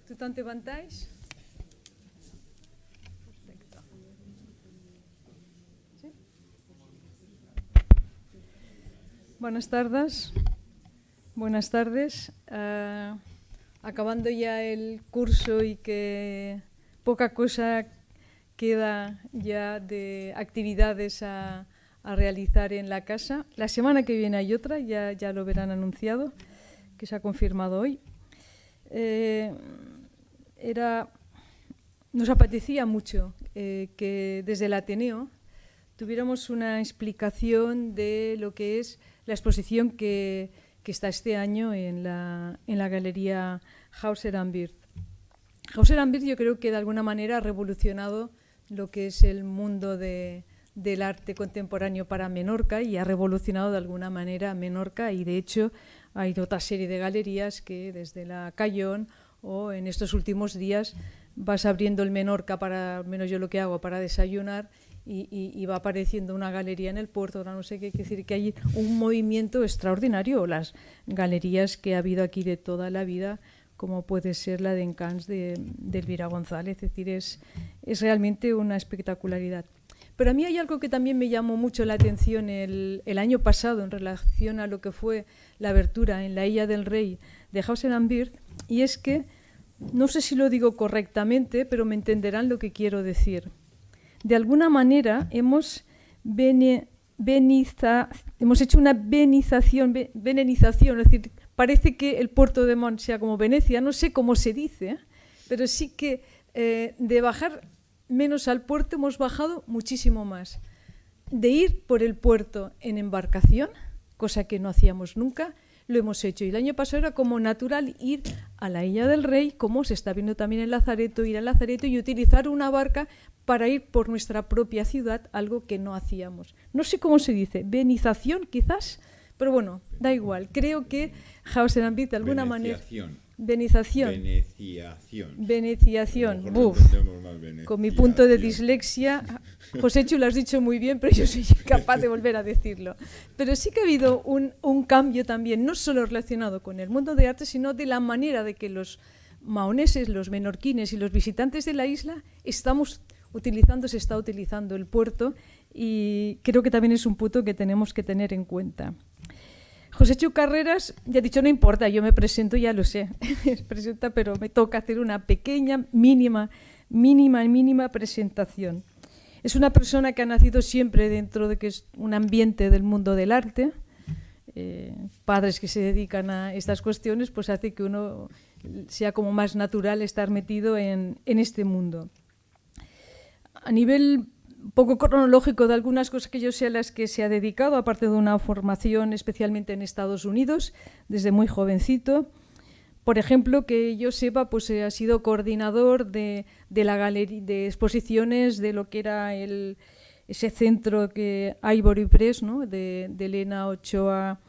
Tout en levantáis. Perfecto. ¿Sí? Buenas tardes. Buenas tardes. Acabando ya el curso y que poca cosa queda ya de actividades a realizar en la casa. La semana que viene hay otra, ya lo verán anunciado, que se ha confirmado hoy. Nos apetecía mucho que desde el Ateneo tuviéramos una explicación de lo que es la exposición que está este año en la Galería Hauser & Wirth. Hauser & Wirth yo creo que de alguna manera ha revolucionado lo que es el mundo del arte contemporáneo para Menorca y ha revolucionado de alguna manera Menorca, y de hecho hay otra serie de galerías que desde la Callón o en estos últimos días vas abriendo el Menorca, para, al menos yo lo que hago, para desayunar, y va apareciendo una galería en el puerto. Ahora no sé qué decir, que hay un movimiento extraordinario, las galerías que ha habido aquí de toda la vida, como puede ser la de Encants de Elvira González. Es decir, es realmente una espectacularidad. Pero a mí hay algo que también me llamó mucho la atención el año pasado en relación a lo que fue la abertura en la Ilha del Rey de Hauser & Wirth, y es que, no sé si lo digo correctamente, pero me entenderán lo que quiero decir. De alguna manera hemos hecho una benenización, es decir, parece que el puerto de Mont sea como Venecia, no sé cómo se dice, pero sí que de bajar menos al puerto hemos bajado muchísimo más. De ir por el puerto en embarcación, cosa que no hacíamos nunca, lo hemos hecho. Y el año pasado era como natural ir a la Ilha del Rey, como se está viendo también en Lazareto, ir a Lazareto y utilizar una barca para ir por nuestra propia ciudad, algo que no hacíamos. No sé cómo se dice, venización quizás, pero bueno, da igual. Creo que Hauser & Wirth de alguna manera... Veneciación. Buf. Con mi punto de dislexia, Joséchu, lo has dicho muy bien, pero yo soy incapaz de volver a decirlo. Pero sí que ha habido un cambio también, no solo relacionado con el mundo de arte, sino de la manera de que los maoneses, los menorquines y los visitantes de la isla se está utilizando el puerto, y creo que también es un punto que tenemos que tener en cuenta. Joséchu Carreras, ya he dicho, no importa, yo me presento, ya lo sé, presenta, pero me toca hacer una pequeña, mínima presentación. Es una persona que ha nacido siempre dentro de que es un ambiente del mundo del arte. Padres que se dedican a estas cuestiones, pues hace que uno sea como más natural estar metido en este mundo. A nivel poco cronológico de algunas cosas que yo sé a las que se ha dedicado, aparte de una formación especialmente en Estados Unidos, desde muy jovencito. Por ejemplo, que yo sepa, pues ha sido coordinador de la galería de exposiciones de lo que era ese centro que Ivory Press, ¿no? de Elena Ochoa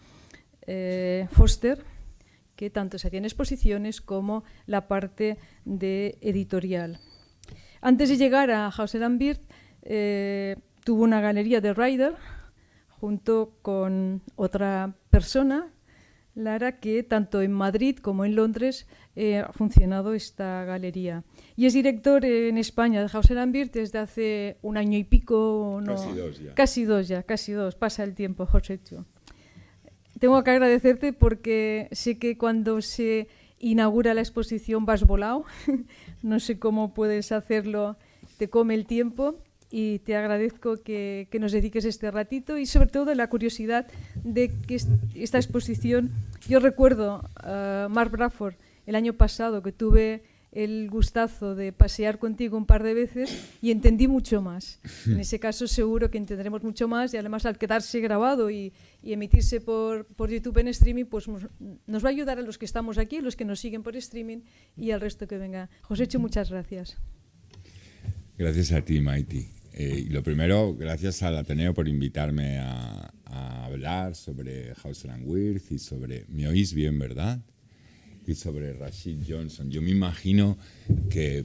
Foster, que tanto se hacían exposiciones como la parte de editorial. Antes de llegar a Hauser & Wirth, tuvo una galería de Ryder junto con otra persona, Lara, que tanto en Madrid como en Londres ha funcionado esta galería. Y es director en España de Hauser & Wirth desde hace un año y pico. No, casi dos, pasa el tiempo, Joséchu. Tengo que agradecerte porque sé que cuando se inaugura la exposición vas volado. No sé cómo puedes hacerlo, te come el tiempo. Y te agradezco que nos dediques este ratito, y sobre todo la curiosidad de que esta exposición, yo recuerdo a Mark Bradford el año pasado, que tuve el gustazo de pasear contigo un par de veces y entendí mucho más. En ese caso seguro que entenderemos mucho más, y además al quedarse grabado y emitirse por YouTube en streaming, pues nos va a ayudar a los que estamos aquí, los que nos siguen por streaming y al resto que venga. Joséchu, muchas gracias. Gracias a ti, Maiti. Y lo primero, gracias al Ateneo por invitarme a hablar sobre Hauser & Wirth y sobre... ¿Me oís bien, verdad? Y sobre Rashid Johnson. Yo me imagino que,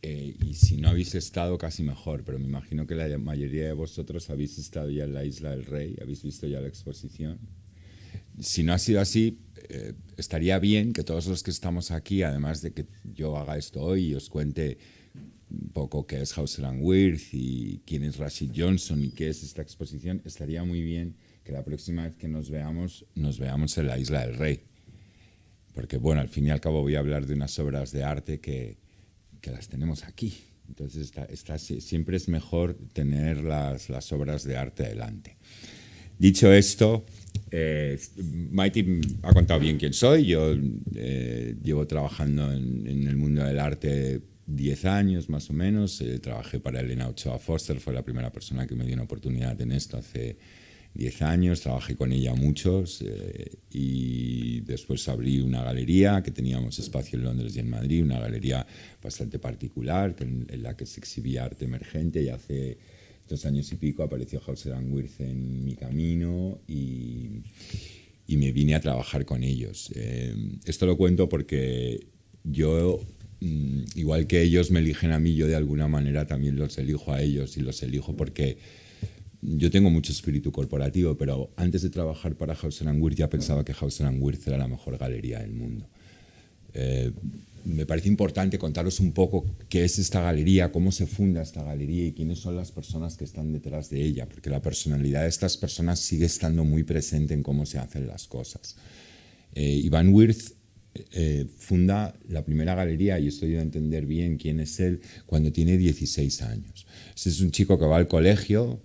y si no habéis estado, casi mejor, pero me imagino que la mayoría de vosotros habéis estado ya en la Isla del Rey, habéis visto ya la exposición. si no ha sido así, estaría bien que todos los que estamos aquí, además de que yo haga esto hoy y os cuente un poco qué es Hauser & Wirth y quién es Rashid Johnson y qué es esta exposición, estaría muy bien que la próxima vez que nos veamos en la Isla del Rey. Porque, bueno, al fin y al cabo voy a hablar de unas obras de arte que las tenemos aquí. Entonces, siempre es mejor tener las obras de arte delante. Dicho esto, Maite ha contado bien quién soy. Yo llevo trabajando en el mundo del arte 10 años más o menos. Trabajé para Elena Ochoa Foster, fue la primera persona que me dio una oportunidad en esto hace 10 años, trabajé con ella muchos y después abrí una galería que teníamos espacio en Londres y en Madrid, una galería bastante particular en la que se exhibía arte emergente, y hace 2 años y pico apareció Hauser & Wirth en mi camino y me vine a trabajar con ellos. Esto lo cuento porque yo, igual que ellos me eligen a mí, yo de alguna manera también los elijo a ellos, y los elijo porque yo tengo mucho espíritu corporativo, pero antes de trabajar para Hauser & Wirth ya pensaba que Hauser & Wirth era la mejor galería del mundo. Me parece importante contaros un poco qué es esta galería, cómo se funda esta galería y quiénes son las personas que están detrás de ella, porque la personalidad de estas personas sigue estando muy presente en cómo se hacen las cosas. Ivan Wirth funda la primera galería, y estoy a entender bien quién es él, cuando tiene 16 años. Este es un chico que va al colegio,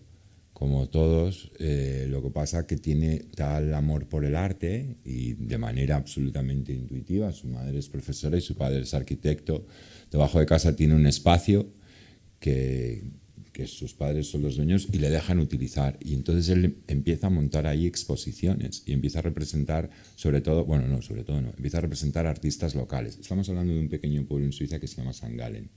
como todos, lo que pasa es que tiene tal amor por el arte, y de manera absolutamente intuitiva. Su madre es profesora y su padre es arquitecto. Debajo de casa tiene un espacio que sus padres son los dueños y le dejan utilizar. Y entonces él empieza a montar ahí exposiciones y empieza a representar, empieza a representar artistas locales. Estamos hablando de un pequeño pueblo en Suiza que se llama St. Gallen.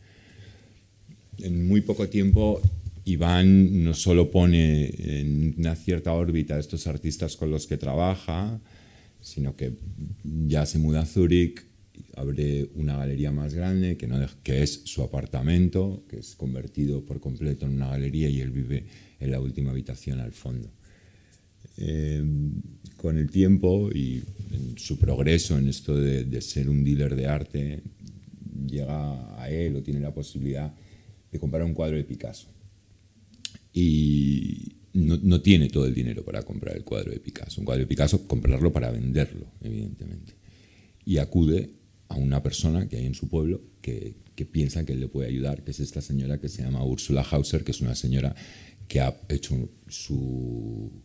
En muy poco tiempo, Iván no solo pone en una cierta órbita a estos artistas con los que trabaja, sino que ya se muda a Zúrich, abre una galería más grande, que es su apartamento, que es convertido por completo en una galería, y él vive en la última habitación al fondo. Con el tiempo y en su progreso en esto de ser un dealer de arte, llega a él, o tiene la posibilidad de comprar un cuadro de Picasso. Y no tiene todo el dinero para comprar el cuadro de Picasso. Un cuadro de Picasso, comprarlo para venderlo, evidentemente. Y acude a una persona que hay en su pueblo que piensa que él le puede ayudar, que es esta señora que se llama Ursula Hauser, que es una señora que ha hecho su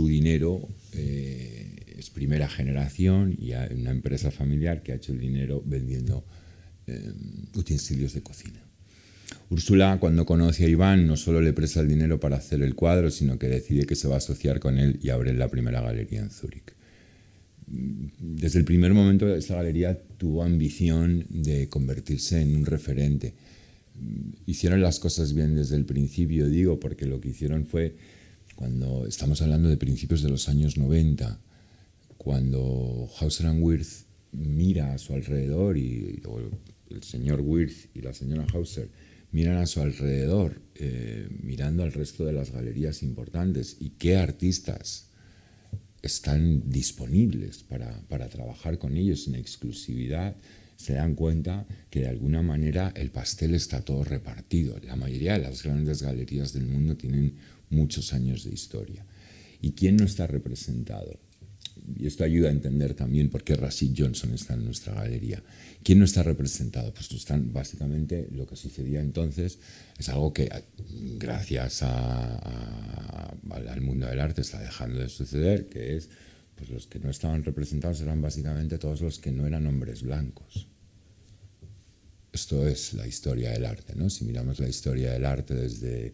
dinero, es primera generación, y hay una empresa familiar que ha hecho el dinero vendiendo utensilios de cocina. Úrsula, cuando conoce a Iván, no solo le presta el dinero para hacer el cuadro, sino que decide que se va a asociar con él y abre la primera galería en Zúrich. Desde el primer momento, esta galería tuvo ambición de convertirse en un referente. Hicieron las cosas bien desde el principio, digo, porque lo que hicieron fue, cuando estamos hablando de principios de los años 90, cuando Hauser & Wirth mira a su alrededor, y el señor Wirth y la señora Hauser miran a su alrededor, mirando al resto de las galerías importantes y qué artistas están disponibles para trabajar con ellos en exclusividad, se dan cuenta que de alguna manera el pastel está todo repartido. La mayoría de las grandes galerías del mundo tienen muchos años de historia. ¿Y quién no está representado? Y esto ayuda a entender también por qué Rashid Johnson está en nuestra galería. ¿Quién no está representado? Pues están, básicamente, lo que sucedía entonces es algo que, gracias al mundo del arte, está dejando de suceder, que es, pues los que no estaban representados eran básicamente todos los que no eran hombres blancos. Esto es la historia del arte, ¿no? Si miramos la historia del arte desde,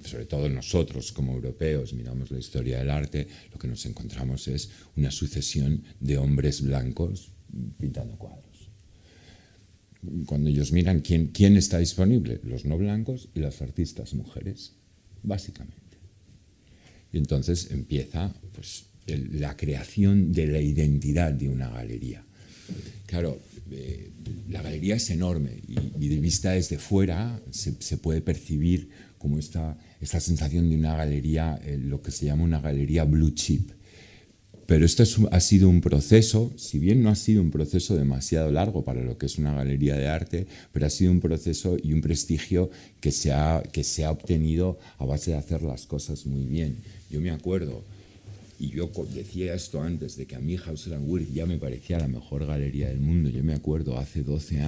sobre todo nosotros como europeos, miramos la historia del arte, lo que nos encontramos es una sucesión de hombres blancos pintando cuadros. Cuando ellos miran quién está disponible, los no blancos y las artistas mujeres, básicamente. Y entonces empieza, pues, la creación de la identidad de una galería. Claro, la galería es enorme y de vista desde fuera se puede percibir como esta sensación de una galería, lo que se llama una galería blue chip. Pero esto ha sido un proceso, si bien no ha sido un proceso demasiado largo para lo que es una galería de arte, pero ha sido un proceso y un prestigio que se ha obtenido a base de hacer las cosas muy bien. Yo me acuerdo, y yo decía esto antes, de que a mí Hauser & Wirth ya me parecía la mejor galería del mundo. Yo me acuerdo hace 12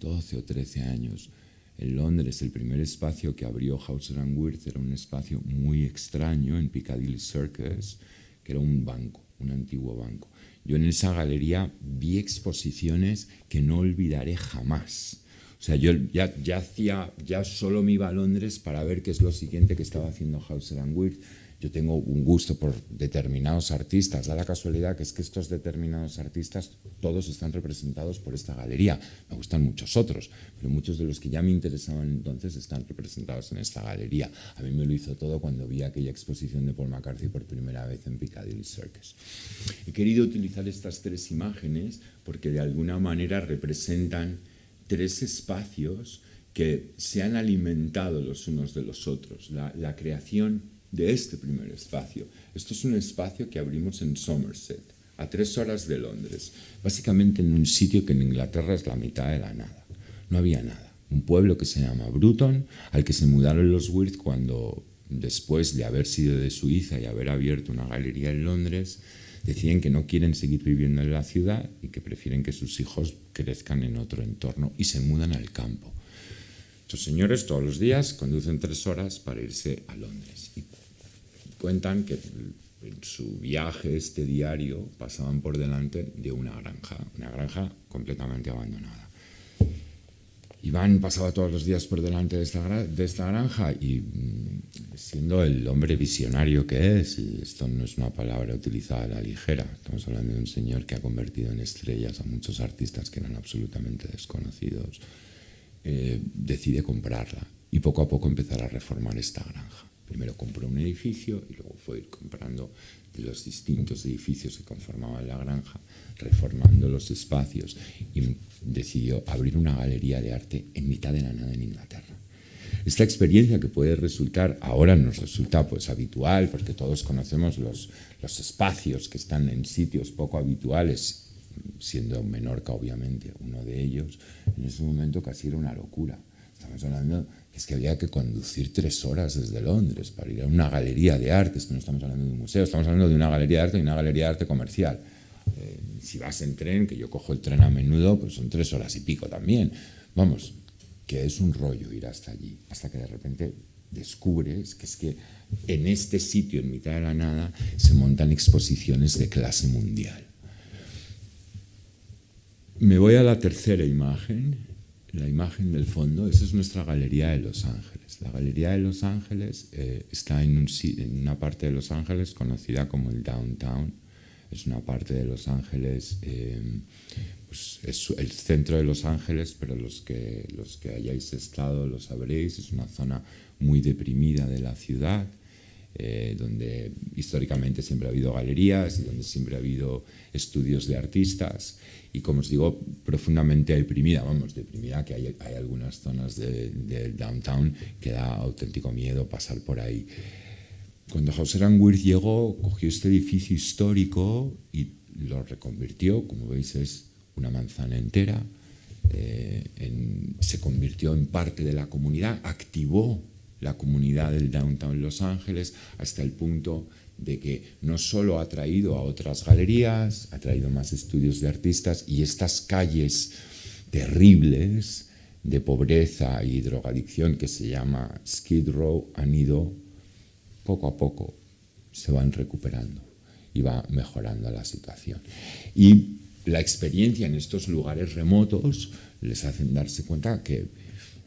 o 13 años, en Londres, el primer espacio que abrió Hauser & Wirth era un espacio muy extraño en Piccadilly Circus, que era un banco, un antiguo banco. Yo en esa galería vi exposiciones que no olvidaré jamás. O sea, yo ya solo me iba a Londres para ver qué es lo siguiente que estaba haciendo Hauser & Wirth. Yo tengo un gusto por determinados artistas. Da la casualidad que es que estos determinados artistas todos están representados por esta galería. Me gustan muchos otros, pero muchos de los que ya me interesaban entonces están representados en esta galería. A mí me lo hizo todo cuando vi aquella exposición de Paul McCartney por primera vez en Piccadilly Circus. He querido utilizar estas tres imágenes porque de alguna manera representan tres espacios que se han alimentado los unos de los otros. La creación de este primer espacio. Esto es un espacio que abrimos en Somerset, a 3 horas de Londres, básicamente en un sitio que en Inglaterra es la mitad de la nada. No había nada. Un pueblo que se llama Bruton, al que se mudaron los Wirth cuando, después de haber sido de Suiza y haber abierto una galería en Londres, deciden que no quieren seguir viviendo en la ciudad y que prefieren que sus hijos crezcan en otro entorno y se mudan al campo. Estos señores todos los días conducen 3 horas para irse a Londres. Y cuentan que en su viaje diario pasaban por delante de una granja completamente abandonada. Iván pasaba todos los días por delante de esta granja y, siendo el hombre visionario que es, y esto no es una palabra utilizada a la ligera, estamos hablando de un señor que ha convertido en estrellas a muchos artistas que eran absolutamente desconocidos, decide comprarla y poco a poco empezar a reformar esta granja. Primero compró un edificio y luego fue ir comprando de los distintos edificios que conformaban la granja, reformando los espacios, y decidió abrir una galería de arte en mitad de la nada en Inglaterra. Esta experiencia, que puede resultar, ahora nos resulta pues habitual, porque todos conocemos los espacios que están en sitios poco habituales, siendo Menorca obviamente uno de ellos, en ese momento casi era una locura. Estamos hablando que es que había que conducir 3 horas desde Londres para ir a una galería de arte. Es que no estamos hablando de un museo, estamos hablando de una galería de arte y una galería de arte comercial. Si vas en tren, que yo cojo el tren a menudo, pues son 3 horas y pico también. Vamos, que es un rollo ir hasta allí, hasta que de repente descubres que es que en este sitio, en mitad de la nada, se montan exposiciones de clase mundial. Me voy a la tercera imagen. La imagen del fondo, esa es nuestra Galería de Los Ángeles. La Galería de Los Ángeles está en una parte de Los Ángeles conocida como el Downtown. Es una parte de Los Ángeles, pues es el centro de Los Ángeles, pero los que hayáis estado lo sabréis. Es una zona muy deprimida de la ciudad, donde históricamente siempre ha habido galerías y donde siempre ha habido estudios de artistas. Y como os digo, profundamente deprimida, que hay algunas zonas del downtown que da auténtico miedo pasar por ahí. Cuando Hauser & Wirth llegó, cogió este edificio histórico y lo reconvirtió, como veis es una manzana entera, se convirtió en parte de la comunidad, activó la comunidad del downtown Los Ángeles hasta el punto de que no solo ha traído a otras galerías, ha traído más estudios de artistas, y estas calles terribles de pobreza y drogadicción que se llama Skid Row han ido poco a poco, se van recuperando y va mejorando la situación. Y la experiencia en estos lugares remotos les hacen darse cuenta que,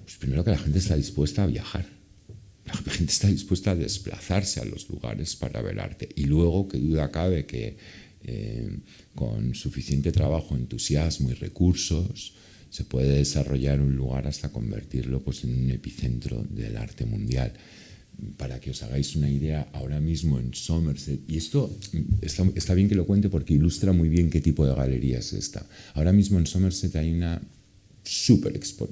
pues primero, que la gente está dispuesta a viajar. La gente está dispuesta a desplazarse a los lugares para ver arte. Y luego, qué duda cabe que con suficiente trabajo, entusiasmo y recursos se puede desarrollar un lugar hasta convertirlo pues, en un epicentro del arte mundial. Para que os hagáis una idea, ahora mismo en Somerset, y esto está bien que lo cuente porque ilustra muy bien qué tipo de galería es esta. Ahora mismo en Somerset hay una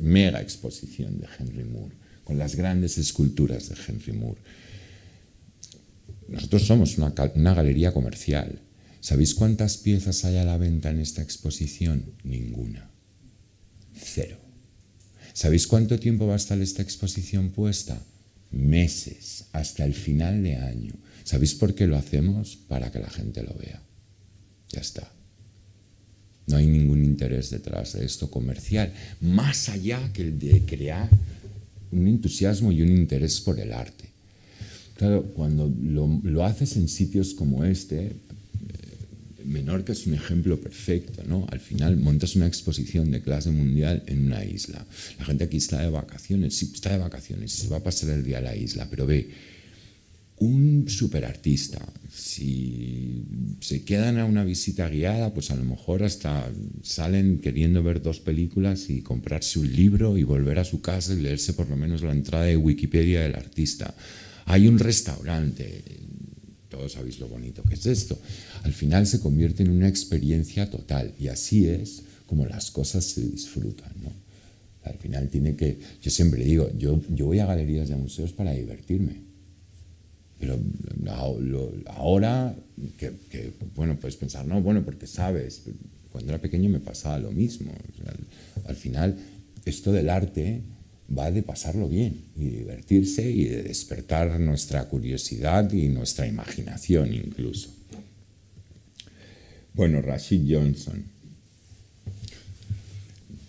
mega exposición de Henry Moore, con las grandes esculturas de Henry Moore. nosotros somos una galería comercial. ¿Sabéis cuántas piezas hay a la venta en esta exposición? Ninguna. 0. ¿Sabéis cuánto tiempo va a estar esta exposición puesta? Meses, hasta el final de año. ¿Sabéis por qué lo hacemos? Para que la gente lo vea. Ya está. No hay ningún interés detrás de esto comercial, más allá que el de crear un entusiasmo y un interés por el arte. Claro, cuando lo haces en sitios como este, Menorca es un ejemplo perfecto, ¿no? Al final montas una exposición de clase mundial en una isla. La gente aquí está de vacaciones, sí, está de vacaciones, se va a pasar el día a la isla, pero ve, un superartista, si se quedan a una visita guiada, pues a lo mejor hasta salen queriendo ver 2 películas y comprarse un libro y volver a su casa y leerse por lo menos la entrada de Wikipedia del artista. Hay un restaurante, todos sabéis lo bonito que es esto. Al final se convierte en una experiencia total y así es como las cosas se disfrutan, ¿no? Al final tiene que, yo siempre digo, yo voy a galerías de museos para divertirme. Pero ahora, bueno, puedes pensar, no, bueno, porque sabes, cuando era pequeño me pasaba lo mismo. O sea, al final, esto del arte va de pasarlo bien y divertirse y de despertar nuestra curiosidad y nuestra imaginación incluso. Bueno, Rashid Johnson.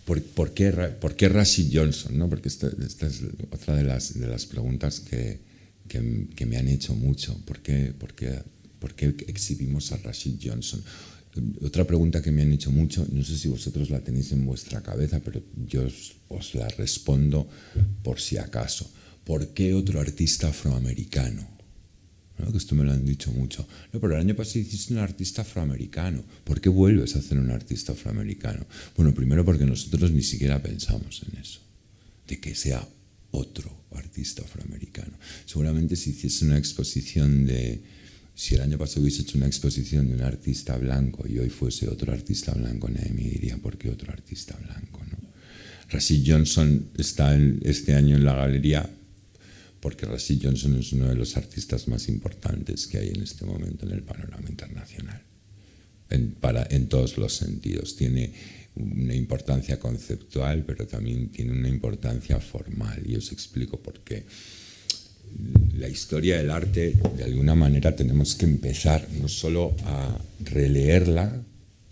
¿Por qué Rashid Johnson? ¿No? Porque esta es otra de las preguntas que me han hecho mucho. ¿Por qué exhibimos a Rashid Johnson? Otra pregunta que me han hecho mucho, no sé si vosotros la tenéis en vuestra cabeza, pero yo os la respondo por si acaso. ¿Por qué otro artista afroamericano? ¿No? Que esto me lo han dicho mucho. No, pero el año pasado hiciste un artista afroamericano. ¿Por qué vuelves a hacer un artista afroamericano? Bueno, primero porque nosotros ni siquiera pensamos en eso, de que sea otro artista afroamericano. Seguramente si hiciese una exposición si el año pasado hubiese hecho una exposición de un artista blanco y hoy fuese otro artista blanco, nadie me diría ¿por qué otro artista blanco? ¿No? Rashid Johnson está este año en la galería porque Rashid Johnson es uno de los artistas más importantes que hay en este momento en el panorama internacional, en todos los sentidos. Tiene una importancia conceptual, pero también tiene una importancia formal, y os explico por qué. La historia del arte, de alguna manera, tenemos que empezar no solo a releerla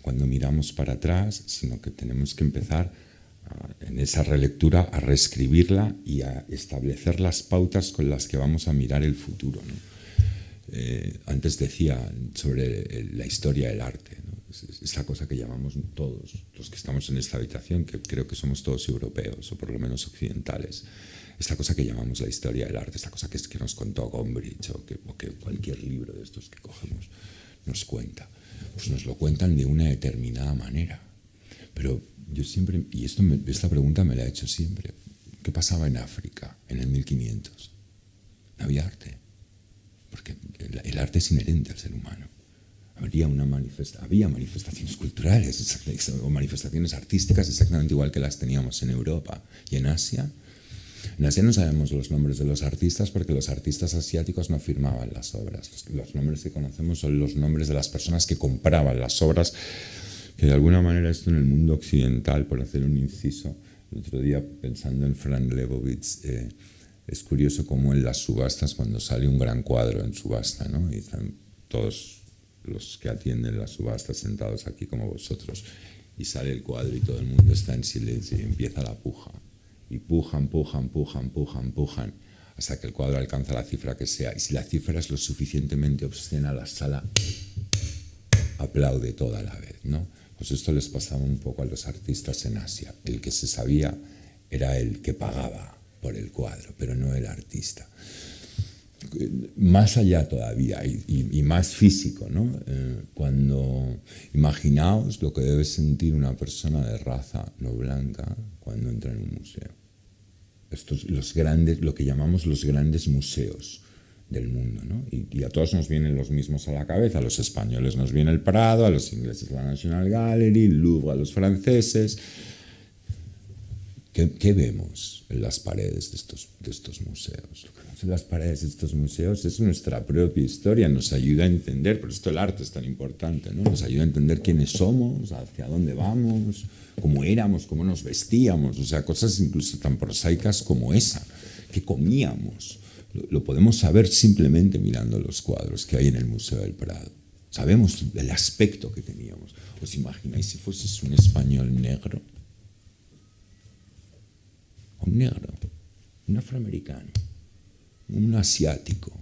cuando miramos para atrás, sino que tenemos que empezar en esa relectura a reescribirla y a establecer las pautas con las que vamos a mirar el futuro, ¿no? Antes decía sobre la historia del arte, ¿no? Esa cosa que llamamos todos los que estamos en esta habitación, que creo que somos todos europeos o por lo menos occidentales, esta cosa que llamamos la historia del arte, esta cosa que nos contó Gombrich o que cualquier libro de estos que cogemos nos cuenta, pues nos lo cuentan de una determinada manera. Pero yo siempre, y esta pregunta me la he hecho siempre, ¿qué pasaba en África en el 1500? No había arte, porque el arte es inherente al ser humano. Había manifestaciones culturales o manifestaciones artísticas exactamente igual que las teníamos en Europa y en Asia. En Asia no sabemos los nombres de los artistas porque los artistas asiáticos no firmaban las obras. Los nombres que conocemos son los nombres de las personas que compraban las obras, que de alguna manera esto en el mundo occidental, por hacer un inciso, el otro día pensando en Frank Lebowitz, es curioso cómo en las subastas, cuando sale un gran cuadro en subasta, ¿no? Y están todos los que atienden las subastas sentados aquí como vosotros, y sale el cuadro y todo el mundo está en silencio y empieza la puja. Y pujan, hasta que el cuadro alcanza la cifra que sea. Y si la cifra es lo suficientemente obscena, la sala aplaude toda la vez, ¿no? Pues esto les pasaba un poco a los artistas en Asia. El que se sabía era el que pagaba por el cuadro, pero no el artista. Más allá todavía y más físico, ¿no? Cuando imaginaos lo que debe sentir una persona de raza no blanca cuando entra en un museo. Estos lo que llamamos los grandes museos del mundo, ¿no? Y a todos nos vienen los mismos a la cabeza. A los españoles nos viene el Prado, a los ingleses la National Gallery, el Louvre a los franceses. ¿Qué vemos en las paredes de estos museos? Lo que vemos en las paredes de estos museos es nuestra propia historia, nos ayuda a entender, por esto el arte es tan importante, ¿no? Nos ayuda a entender quiénes somos, hacia dónde vamos, cómo éramos, cómo nos vestíamos, o sea, cosas incluso tan prosaicas como esa, qué comíamos. Lo podemos saber simplemente mirando los cuadros que hay en el Museo del Prado. Sabemos el aspecto que teníamos. ¿Os imagináis si fueses un español negro? Un negro, un afroamericano, un asiático.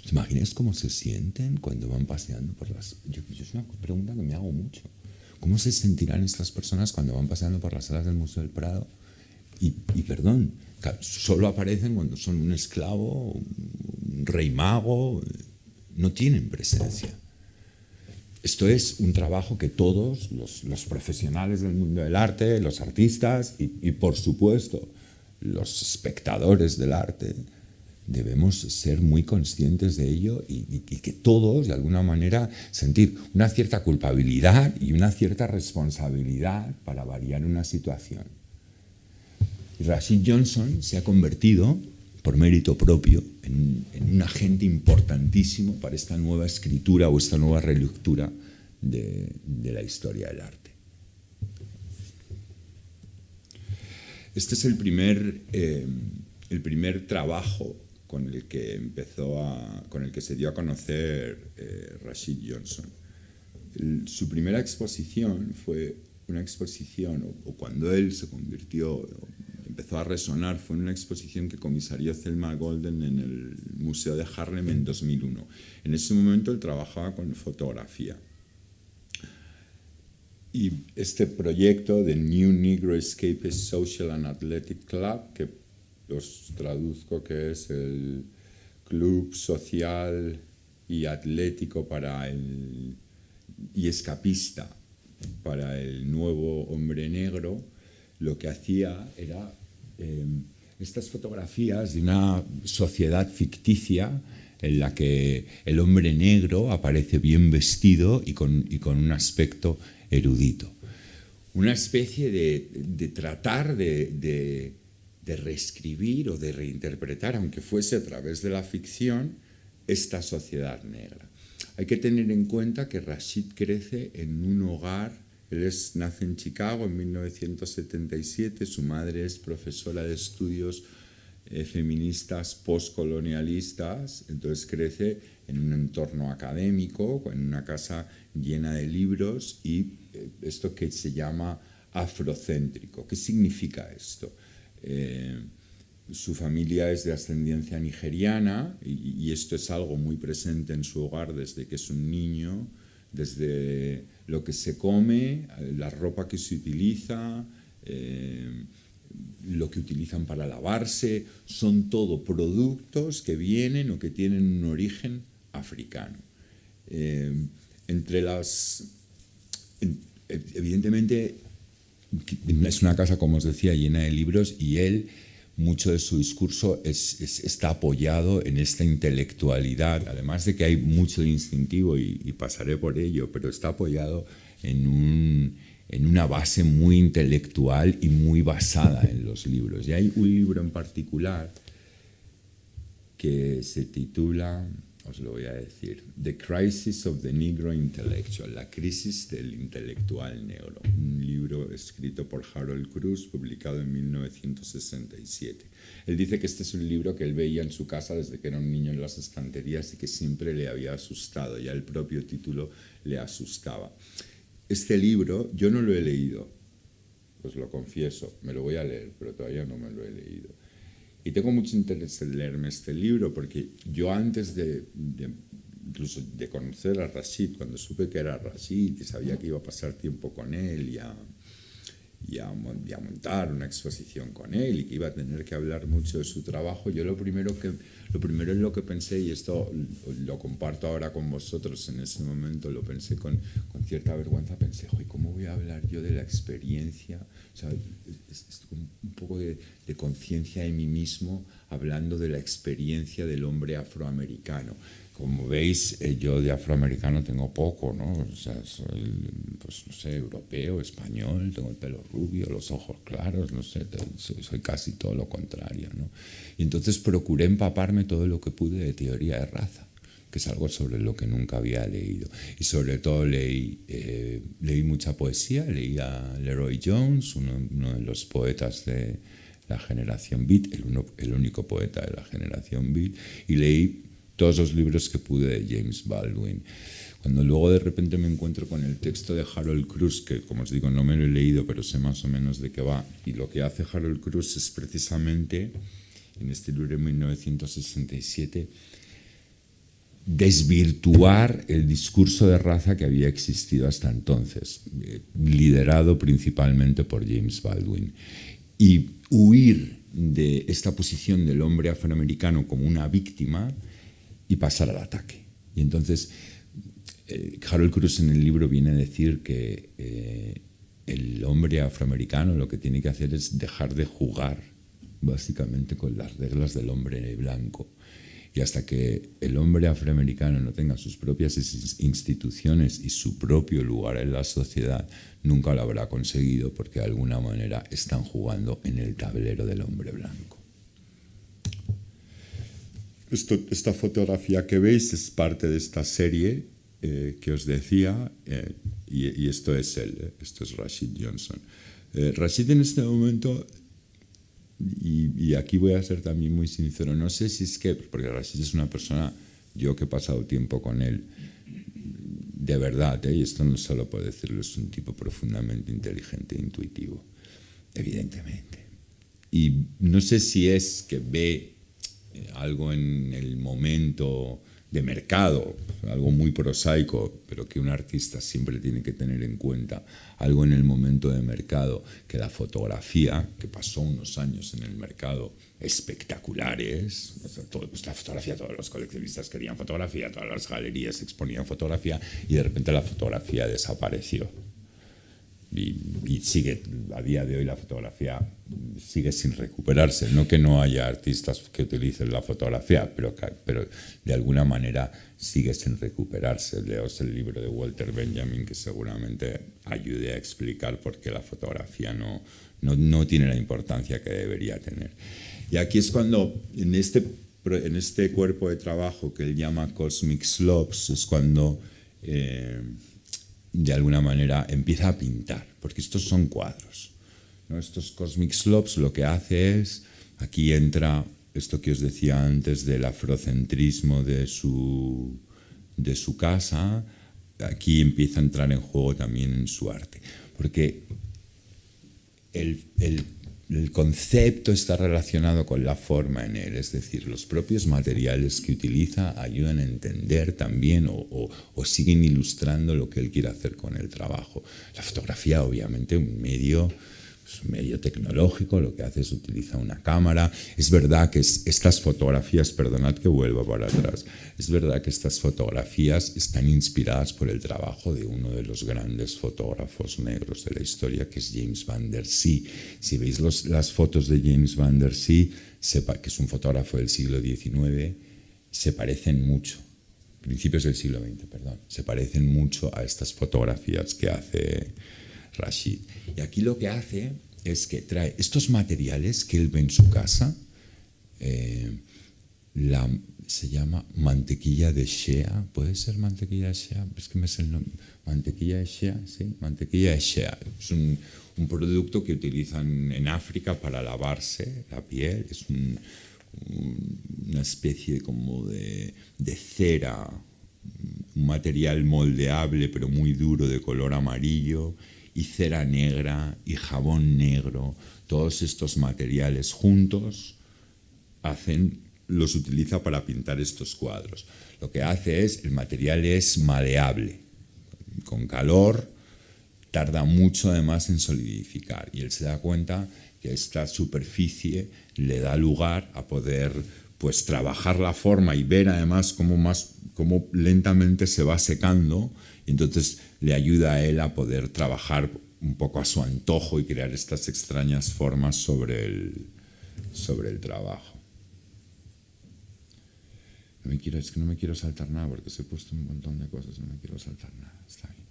¿Os imagináis cómo se sienten cuando van paseando por las... Es una pregunta que me hago mucho. ¿Cómo se sentirán estas personas cuando van paseando por las salas del Museo del Prado? Y perdón, solo aparecen cuando son un esclavo, un rey mago, no tienen presencia. Esto es un trabajo que todos los profesionales del mundo del arte, los artistas y por supuesto los espectadores del arte debemos ser muy conscientes de ello y que todos de alguna manera sentir una cierta culpabilidad y una cierta responsabilidad para variar una situación. Y Rashid Johnson se ha convertido por mérito propio, en un agente importantísimo para esta nueva escritura o esta nueva relectura de la historia del arte. Este es el primer trabajo con el que se dio a conocer Rashid Johnson. Su primera exposición fue una exposición, o cuando él se convirtió, empezó a resonar, fue una exposición que comisarió Thelma Golden en el Museo de Harlem en 2001. En ese momento él trabajaba con fotografía. Y este proyecto de New Negro Escapist Social and Athletic Club, que os traduzco que es el club social y atlético y escapista para el nuevo hombre negro, lo que hacía era estas fotografías de una sociedad ficticia en la que el hombre negro aparece bien vestido y con un aspecto erudito. Una especie de tratar de reescribir o de reinterpretar, aunque fuese a través de la ficción, esta sociedad negra. Hay que tener en cuenta que Rashid crece en un hogar. Él nace en Chicago en 1977, su madre es profesora de estudios feministas postcolonialistas, entonces crece en un entorno académico, en una casa llena de libros y esto que se llama afrocéntrico. ¿Qué significa esto? Su familia es de ascendencia nigeriana y esto es algo muy presente en su hogar desde que es un niño, desde lo que se come, la ropa que se utiliza, lo que utilizan para lavarse, son todo productos que vienen o que tienen un origen africano. Evidentemente es una casa, como os decía, llena de libros y él, mucho de su discurso está apoyado en esta intelectualidad, además de que hay mucho de instintivo y pasaré por ello, pero está apoyado en una base muy intelectual y muy basada en los libros. Y hay un libro en particular que se titula, os lo voy a decir, The Crisis of the Negro Intellectual, la crisis del intelectual negro, un libro escrito por Harold Cruz, publicado en 1967. Él dice que este es un libro que él veía en su casa desde que era un niño en las estanterías y que siempre le había asustado, ya el propio título le asustaba. Este libro yo no lo he leído, os lo confieso, me lo voy a leer, pero todavía no me lo he leído. Y tengo mucho interés en leerme este libro porque yo antes incluso de conocer a Rashid, cuando supe que era Rashid y sabía que iba a pasar tiempo con él y a montar una exposición con él y que iba a tener que hablar mucho de su trabajo, yo lo primero en lo que pensé, y esto lo comparto ahora con vosotros, en ese momento lo pensé con cierta vergüenza, pensé, ¿cómo voy a hablar yo de la experiencia? O sea, un poco de conciencia de mí mismo hablando de la experiencia del hombre afroamericano. como veis, yo de afroamericano tengo poco, ¿no? O sea, soy, pues no sé, europeo, español, tengo el pelo rubio, los ojos claros, no sé, soy casi todo lo contrario, ¿no? Y entonces procuré empaparme todo lo que pude de teoría de raza, que es algo sobre lo que nunca había leído. Y sobre todo leí mucha poesía, leí a Leroy Jones, uno de los poetas de la generación Beat, el único poeta de la generación Beat, y leí todos los libros que pude de James Baldwin. Cuando luego de repente me encuentro con el texto de Harold Cruz, que como os digo no me lo he leído, pero sé más o menos de qué va, y lo que hace Harold Cruz es precisamente, en este libro de 1967, desvirtuar el discurso de raza que había existido hasta entonces, liderado principalmente por James Baldwin, y huir de esta posición del hombre afroamericano como una víctima y pasar al ataque. Y entonces Harold Cruz en el libro viene a decir que el hombre afroamericano lo que tiene que hacer es dejar de jugar básicamente con las reglas del hombre blanco. Y hasta que el hombre afroamericano no tenga sus propias instituciones y su propio lugar en la sociedad, nunca lo habrá conseguido, porque de alguna manera están jugando en el tablero del hombre blanco. Esta fotografía que veis es parte de esta serie que os decía, y esto es él, esto es Rashid Johnson. Rashid en este momento, y aquí voy a ser también muy sincero, no sé si es que, porque Rashid es una persona, yo que he pasado tiempo con él, de verdad, y esto no solo puedo decirlo, es un tipo profundamente inteligente e intuitivo, evidentemente. Y no sé si es que ve algo en el momento de mercado, algo muy prosaico, pero que un artista siempre tiene que tener en cuenta, algo en el momento de mercado, que la fotografía, que pasó unos años en el mercado espectaculares, la fotografía, todos los coleccionistas querían fotografía, todas las galerías exponían fotografía, y de repente la fotografía desapareció. Y sigue, a día de hoy la fotografía sigue sin recuperarse. No que no haya artistas que utilicen la fotografía, pero de alguna manera sigue sin recuperarse. Leos el libro de Walter Benjamin, que seguramente ayude a explicar por qué la fotografía no tiene la importancia que debería tener. Y aquí es cuando, en este cuerpo de trabajo que él llama Cosmic Slopes, es cuando de alguna manera empieza a pintar, porque estos son cuadros, ¿no? Estos Cosmic Slopes lo que hace es, aquí entra esto que os decía antes del afrocentrismo de su casa, aquí empieza a entrar en juego también en su arte, porque el concepto está relacionado con la forma en él, es decir, los propios materiales que utiliza ayudan a entender también o siguen ilustrando lo que él quiere hacer con el trabajo. La fotografía, obviamente, un medio tecnológico, lo que hace es utiliza una cámara. Es verdad que estas fotografías, perdonad que vuelva para atrás, es verdad que estas fotografías están inspiradas por el trabajo de uno de los grandes fotógrafos negros de la historia, que es James Van Der Zee. Si veis las fotos de James Van Der Zee, que es un fotógrafo del siglo XIX, se parecen mucho, principios del siglo XX, perdón, se parecen mucho a estas fotografías que hace Rashid. Y aquí lo que hace es que trae estos materiales que él ve en su casa, se llama mantequilla de shea, ¿puede ser mantequilla de shea? Es que me sé el nombre. Mantequilla de shea, sí, mantequilla de shea. Es un producto que utilizan en África para lavarse la piel, es una especie como de cera, un material moldeable pero muy duro de color amarillo, y cera negra y jabón negro. Todos estos materiales juntos los utiliza para pintar estos cuadros. Lo que hace es, el material es maleable, con calor, tarda mucho además en solidificar, y él se da cuenta que esta superficie le da lugar a poder pues trabajar la forma y ver además cómo lentamente se va secando, y entonces le ayuda a él a poder trabajar un poco a su antojo y crear estas extrañas formas sobre el trabajo. Es que no me quiero saltar nada porque os he puesto un montón de cosas, no me quiero saltar nada. Está bien.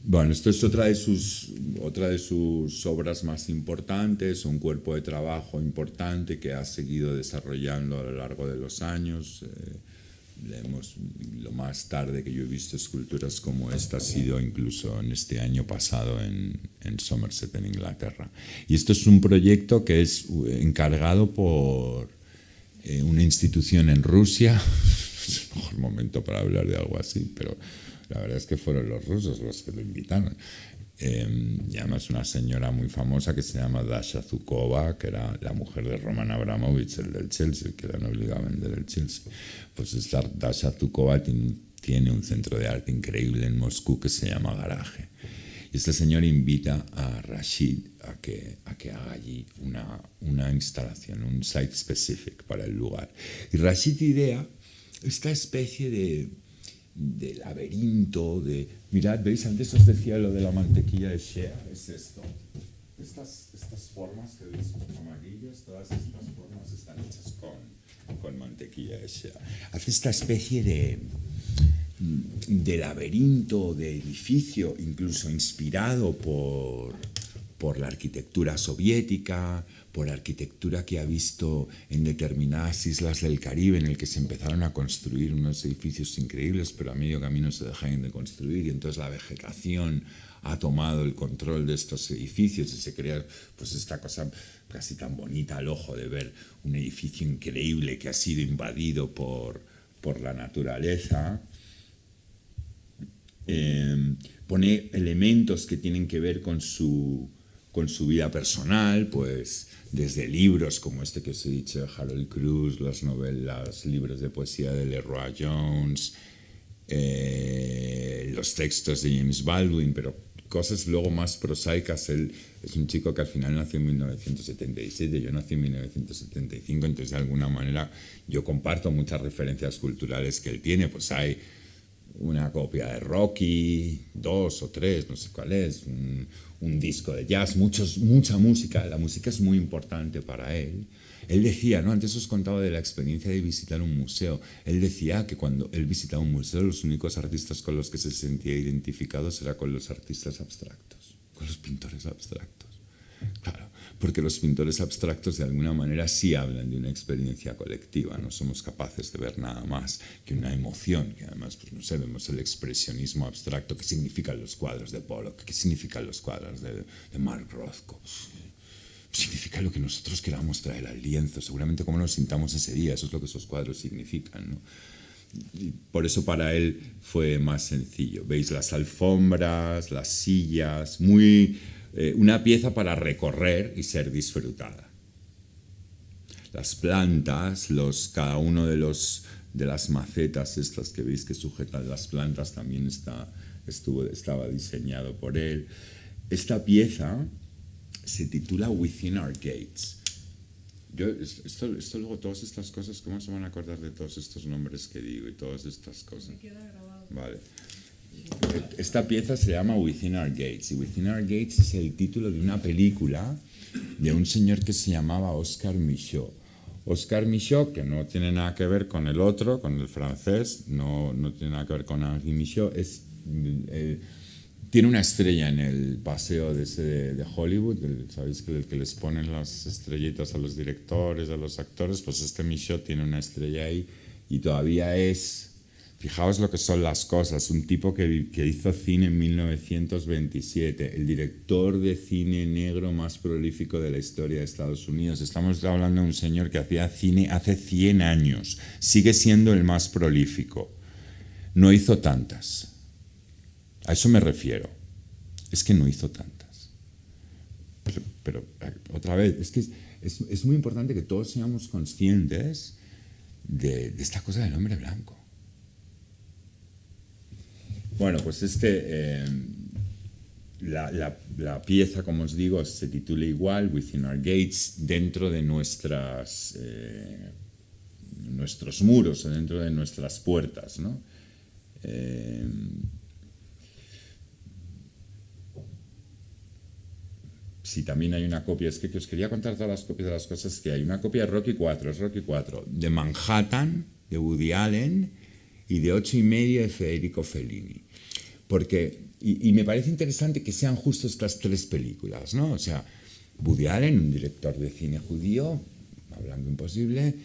Bueno, esto es otra de sus obras más importantes, un cuerpo de trabajo importante que ha seguido desarrollando a lo largo de los años. Lo más tarde que yo he visto esculturas como esta ha sido incluso en este año pasado en Somerset, en Inglaterra. Y esto es un proyecto que es encargado por una institución en Rusia. Es el mejor momento para hablar de algo así, pero la verdad es que fueron los rusos los que lo invitaron. Y además una señora muy famosa que se llama Dasha Zhukova, que era la mujer de Roman Abramovich, el del Chelsea, que le obligaba a vender el Chelsea. Pues esta Dasha Zhukova tiene un centro de arte increíble en Moscú que se llama Garage. Y este señor invita a Rashid a que haga allí una instalación, un site specific para el lugar. Y Rashid idea esta especie de laberinto, mirad, ¿veis? Antes os decía lo de la mantequilla de Shea, es esto. Estas formas que veis amarillas, todas estas formas están hechas con mantequilla de Shea. Hace esta especie de laberinto, de edificio, incluso inspirado por la arquitectura soviética, por arquitectura que ha visto en determinadas islas del Caribe, en el que se empezaron a construir unos edificios increíbles, pero a medio camino se dejaron de construir, y entonces la vegetación ha tomado el control de estos edificios y se crea pues esta cosa casi tan bonita al ojo de ver un edificio increíble que ha sido invadido por la naturaleza. Pone elementos que tienen que ver con su vida personal, pues desde libros como este que os he dicho de Harold Cruz, las novelas, libros de poesía de Leroy Jones, los textos de James Baldwin, pero cosas luego más prosaicas. Él es un chico que al final nació en 1977, yo nací en 1975, entonces de alguna manera yo comparto muchas referencias culturales que él tiene. Pues hay una copia de Rocky, 2 o 3, no sé cuál es, un disco de jazz, mucha música. La música es muy importante para él. Él decía, ¿no? Antes os contaba de la experiencia de visitar un museo. Él decía que cuando él visitaba un museo, los únicos artistas con los que se sentía identificados era con los artistas abstractos, con los pintores abstractos. Claro, porque los pintores abstractos de alguna manera sí hablan de una experiencia colectiva, no somos capaces de ver nada más que una emoción, que además, pues no sé, vemos el expresionismo abstracto. ¿Qué significan los cuadros de Pollock? ¿Qué significan los cuadros de Mark Rothko? Significa lo que nosotros queramos traer al lienzo, seguramente cómo nos sintamos ese día, eso es lo que esos cuadros significan, ¿no? Y por eso para él fue más sencillo. Veis las alfombras, las sillas, una pieza para recorrer y ser disfrutada. Las plantas, cada uno de las macetas estas que veis que sujetan las plantas también estaba diseñado por él. Esta pieza se titula Within Our Gates. Esto luego, todas estas cosas, ¿cómo se van a acordar de todos estos nombres que digo y todas estas cosas? Me queda grabado. Vale. Esta pieza se llama Within Our Gates, y Within Our Gates es el título de una película de un señor que se llamaba Oscar Micheaux. Oscar Micheaux, que no tiene nada que ver con el otro, con el francés, no tiene nada que ver con Henri Micheaux, tiene una estrella en el paseo de Hollywood, ¿sabéis que el que les ponen las estrellitas a los directores, a los actores? Pues este Micheaux tiene una estrella ahí y todavía es... Fijaos lo que son las cosas. Un tipo que hizo cine en 1927, el director de cine negro más prolífico de la historia de Estados Unidos. Estamos hablando de un señor que hacía cine hace 100 años. Sigue siendo el más prolífico. No hizo tantas. A eso me refiero. Es que no hizo tantas. Pero otra vez, es que es muy importante que todos seamos conscientes de esta cosa del hombre blanco. Bueno, pues la pieza, como os digo, se titula igual, Within Our Gates, dentro de nuestros muros, dentro de nuestras puertas, ¿no? si también hay una copia, es que os quería contar todas las copias de las cosas que hay. Una copia de Rocky 4, es Rocky 4, de Manhattan, de Woody Allen, y de 8,5 de Federico Fellini. Porque, y me parece interesante que sean justo estas tres películas, ¿no? O sea, Woody Allen, un director de cine judío, Hablando Imposible,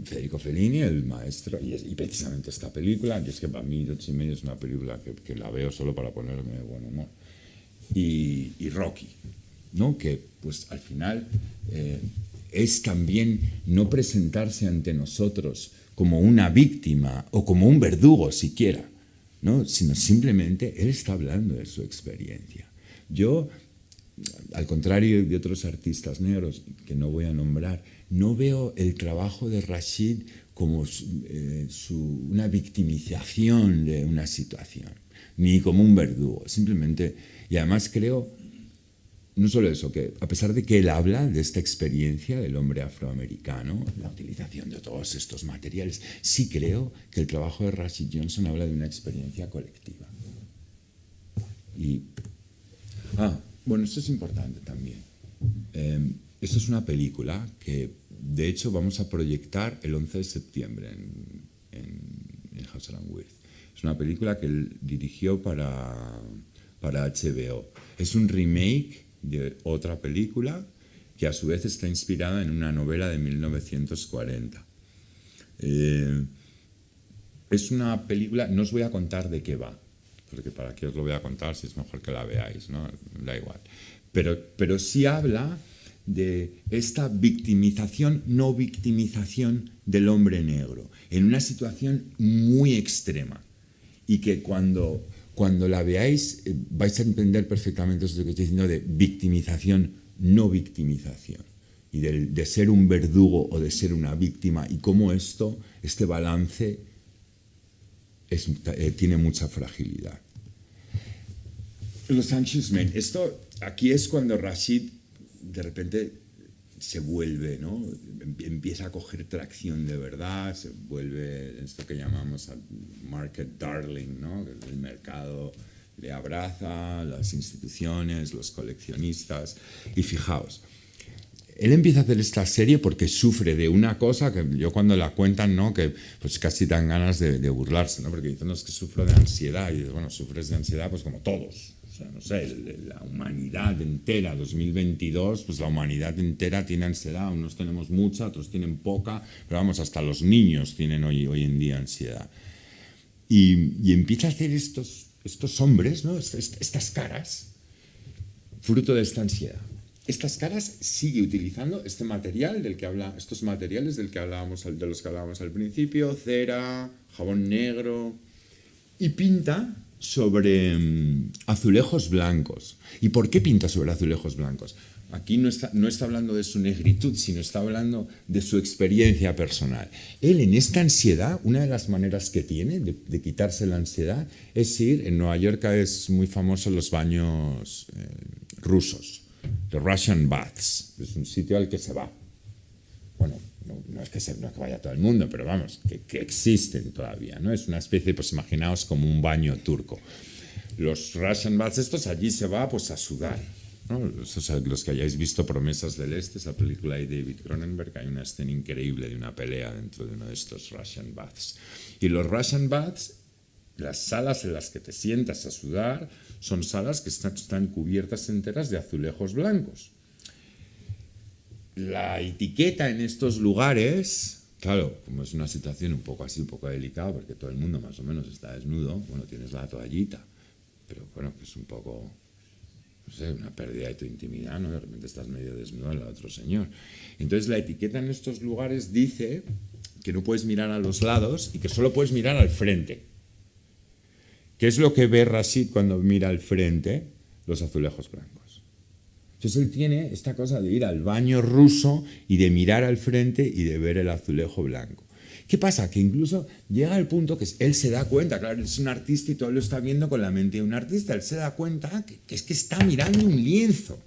Federico Fellini, el maestro, y precisamente esta película, que es que para mí 8,5 es una película que la veo solo para ponerme de buen humor. Y Rocky, ¿no? Que pues al final es también no presentarse ante nosotros como una víctima o como un verdugo siquiera, ¿no? Sino simplemente él está hablando de su experiencia. Yo, al contrario de otros artistas negros que no voy a nombrar, no veo el trabajo de Rashid como una victimización de una situación, ni como un verdugo, simplemente. Y además creo, no solo eso, que a pesar de que él habla de esta experiencia del hombre afroamericano, la utilización de todos estos materiales, sí creo que el trabajo de Rashid Johnson habla de una experiencia colectiva. Bueno, esto es importante también. Esto es una película que, de hecho, vamos a proyectar el 11 de septiembre en Hauser & Wirth. Es una película que él dirigió para HBO. Es un remake de otra película que a su vez está inspirada en una novela de 1940. Es una película, no os voy a contar de qué va, porque para qué os lo voy a contar si es mejor que la veáis, ¿no? Da igual. Pero sí habla de esta victimización, no victimización del hombre negro, en una situación muy extrema, y que cuando la veáis vais a entender perfectamente eso que estoy diciendo de victimización, no victimización, y de ser un verdugo o de ser una víctima, y cómo este balance tiene mucha fragilidad. Los Anxious Men, aquí es cuando Rashid de repente se vuelve, ¿no? Empieza a coger tracción de verdad, se vuelve esto que llamamos market darling, ¿no? El mercado le abraza, las instituciones, los coleccionistas. Y fijaos, él empieza a hacer esta serie porque sufre de una cosa que yo cuando la cuentan, ¿no? Que pues casi dan ganas de burlarse, ¿no? Porque dicen, no, es que sufro de ansiedad. Y dices, bueno, sufres de ansiedad pues como todos. O sea, no sé, la humanidad entera, 2022, pues la humanidad entera tiene ansiedad. Unos tenemos mucha, otros tienen poca, pero vamos, hasta los niños tienen hoy en día ansiedad. Y empieza a hacer estos hombres, ¿no? Estas caras, fruto de esta ansiedad. Estas caras sigue utilizando este material estos materiales de los que hablábamos al principio, cera, jabón negro, y pinta sobre azulejos blancos. ¿Y por qué pinta sobre azulejos blancos? Aquí no está hablando de su negritud, sino está hablando de su experiencia personal. Él, en esta ansiedad, una de las maneras que tiene de quitarse la ansiedad es ir, en Nueva York es muy famoso los baños rusos, the Russian Baths, es un sitio al que se va. Bueno, no es que vaya todo el mundo, pero vamos, que existen todavía, ¿no? Es una especie, pues imaginaos como un baño turco. Los Russian Baths allí se va pues a sudar, ¿no? Los que hayáis visto Promesas del Este, esa película de David Cronenberg, hay una escena increíble de una pelea dentro de uno de estos Russian Baths. Y los Russian Baths, las salas en las que te sientas a sudar, son salas que están cubiertas enteras de azulejos blancos. La etiqueta en estos lugares, claro, como es una situación un poco delicada, porque todo el mundo más o menos está desnudo, bueno, tienes la toallita, pero bueno, pues un poco, no sé, una pérdida de tu intimidad, ¿no? De repente estás medio desnudo al otro señor. Entonces la etiqueta en estos lugares dice que no puedes mirar a los lados y que solo puedes mirar al frente. ¿Qué es lo que ve Rashid cuando mira al frente? Los azulejos blancos. Entonces él tiene esta cosa de ir al baño ruso y de mirar al frente y de ver el azulejo blanco. ¿Qué pasa? Que incluso llega al punto que él se da cuenta, claro, es un artista y todo lo está viendo con la mente de un artista, él se da cuenta que es que está mirando un lienzo.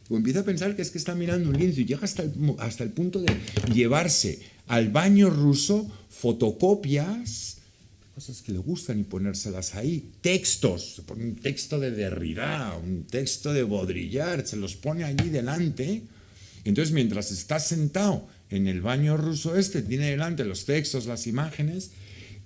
O empieza a pensar que es que está mirando un lienzo y llega hasta el punto de llevarse al baño ruso fotocopias cosas que le gustan y ponérselas ahí. Textos, se pone un texto de Derrida, un texto de Baudrillard, se los pone allí delante. Entonces, mientras está sentado en el baño ruso tiene delante los textos, las imágenes,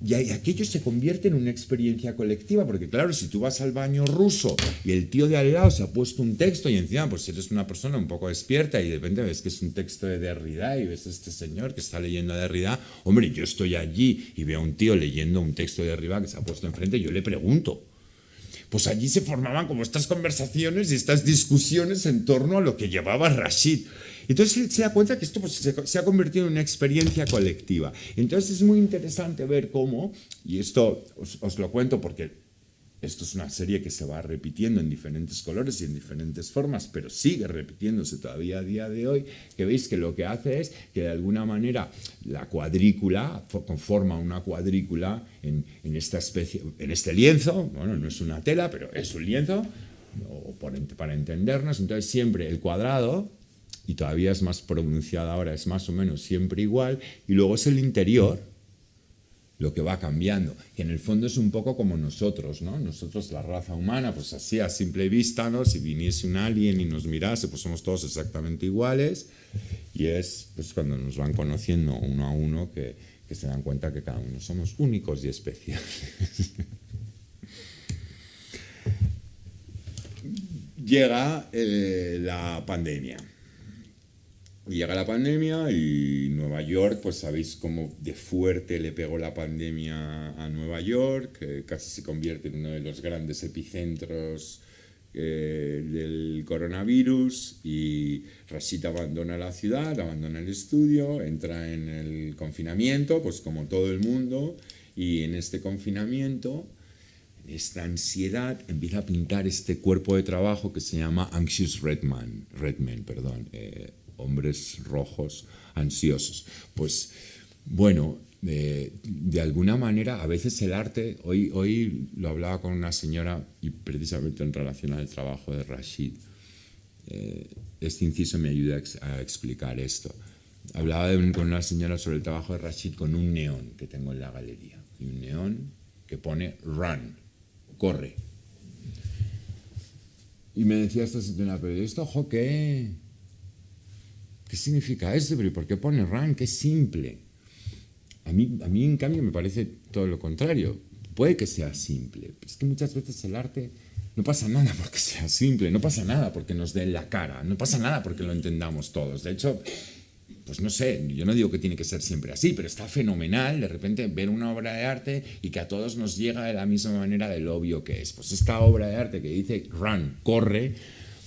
y aquello se convierte en una experiencia colectiva, porque claro, si tú vas al baño ruso y el tío de al lado se ha puesto un texto y encima pues eres una persona un poco despierta y de repente ves que es un texto de Derrida y ves a este señor que está leyendo a Derrida, hombre, yo estoy allí y veo a un tío leyendo un texto de Derrida que se ha puesto enfrente y yo le pregunto. Pues allí se formaban como estas conversaciones y estas discusiones en torno a lo que llevaba Rashid. Entonces él se da cuenta que esto pues, se ha convertido en una experiencia colectiva. Entonces es muy interesante ver cómo, y esto os lo cuento porque esto es una serie que se va repitiendo en diferentes colores y en diferentes formas, pero sigue repitiéndose todavía a día de hoy, que veis que lo que hace es que de alguna manera la cuadrícula, conforma una cuadrícula en esta especie, en este lienzo, bueno, no es una tela, pero es un lienzo, para entendernos, entonces siempre el cuadrado, y todavía es más pronunciada ahora, es más o menos siempre igual, y luego es el interior, lo que va cambiando, que en el fondo es un poco como nosotros, ¿no? Nosotros, la raza humana, pues así a simple vista, ¿no? Si viniese un alien y nos mirase, pues somos todos exactamente iguales, y es pues cuando nos van conociendo uno a uno que se dan cuenta que cada uno somos únicos y especiales. Llega la pandemia. Llega la pandemia y Nueva York, pues sabéis cómo de fuerte le pegó la pandemia a Nueva York, que casi se convierte en uno de los grandes epicentros del coronavirus, y Rashid abandona la ciudad, abandona el estudio, entra en el confinamiento, pues como todo el mundo, y en este confinamiento, esta ansiedad, empieza a pintar este cuerpo de trabajo que se llama Anxious Redmen, hombres rojos ansiosos. Pues bueno, de alguna manera a veces el arte, hoy lo hablaba con una señora y precisamente en relación al trabajo de Rashid, este inciso me ayuda a explicar esto. Hablaba con una señora sobre el trabajo de Rashid con un neón que tengo en la galería, y un neón que pone run, corre. Y me decía esta señora, pero esto, ojo, ¿qué significa esto? ¿Pero por qué pone run? Qué simple. A mí, en cambio, me parece todo lo contrario. Puede que sea simple, pero es que muchas veces el arte no pasa nada porque sea simple, no pasa nada porque nos dé la cara, no pasa nada porque lo entendamos todos. De hecho, pues no sé, yo no digo que tiene que ser siempre así, pero está fenomenal de repente ver una obra de arte y que a todos nos llega de la misma manera de lo obvio que es. Pues esta obra de arte que dice run, corre,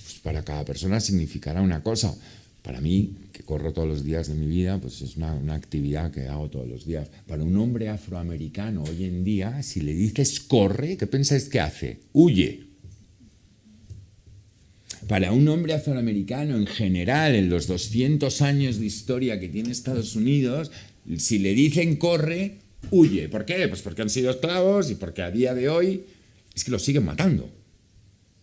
pues para cada persona significará una cosa. Para mí, que corro todos los días de mi vida, pues es una actividad que hago todos los días. Para un hombre afroamericano hoy en día, si le dices corre, ¿qué pensáis que hace? Huye. Para un hombre afroamericano en general, en los 200 años de historia que tiene Estados Unidos, si le dicen corre, huye. ¿Por qué? Pues porque han sido esclavos y porque a día de hoy es que los siguen matando.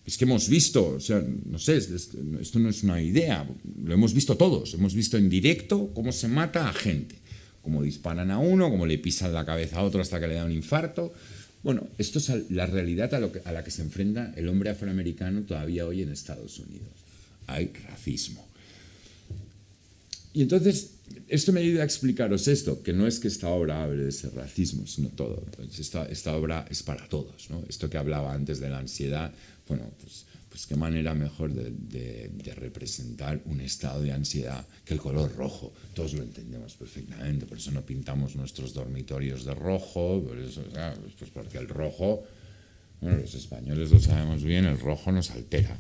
Es que hemos visto, o sea, no sé, esto no es una idea, lo hemos visto todos, hemos visto en directo cómo se mata a gente, cómo disparan a uno, cómo le pisan la cabeza a otro hasta que le da un infarto. Bueno, esto es la realidad a la que se enfrenta el hombre afroamericano todavía hoy en Estados Unidos. Hay racismo. Y entonces, esto me ayuda a explicaros esto, que no es que esta obra hable de ese racismo, sino todo. Esta obra es para todos, ¿no? Esto que hablaba antes de la ansiedad, bueno, pues qué manera mejor de representar un estado de ansiedad que el color rojo. Todos lo entendemos perfectamente, por eso no pintamos nuestros dormitorios de rojo, por eso, pues porque el rojo, bueno, los españoles lo sabemos bien, el rojo nos altera.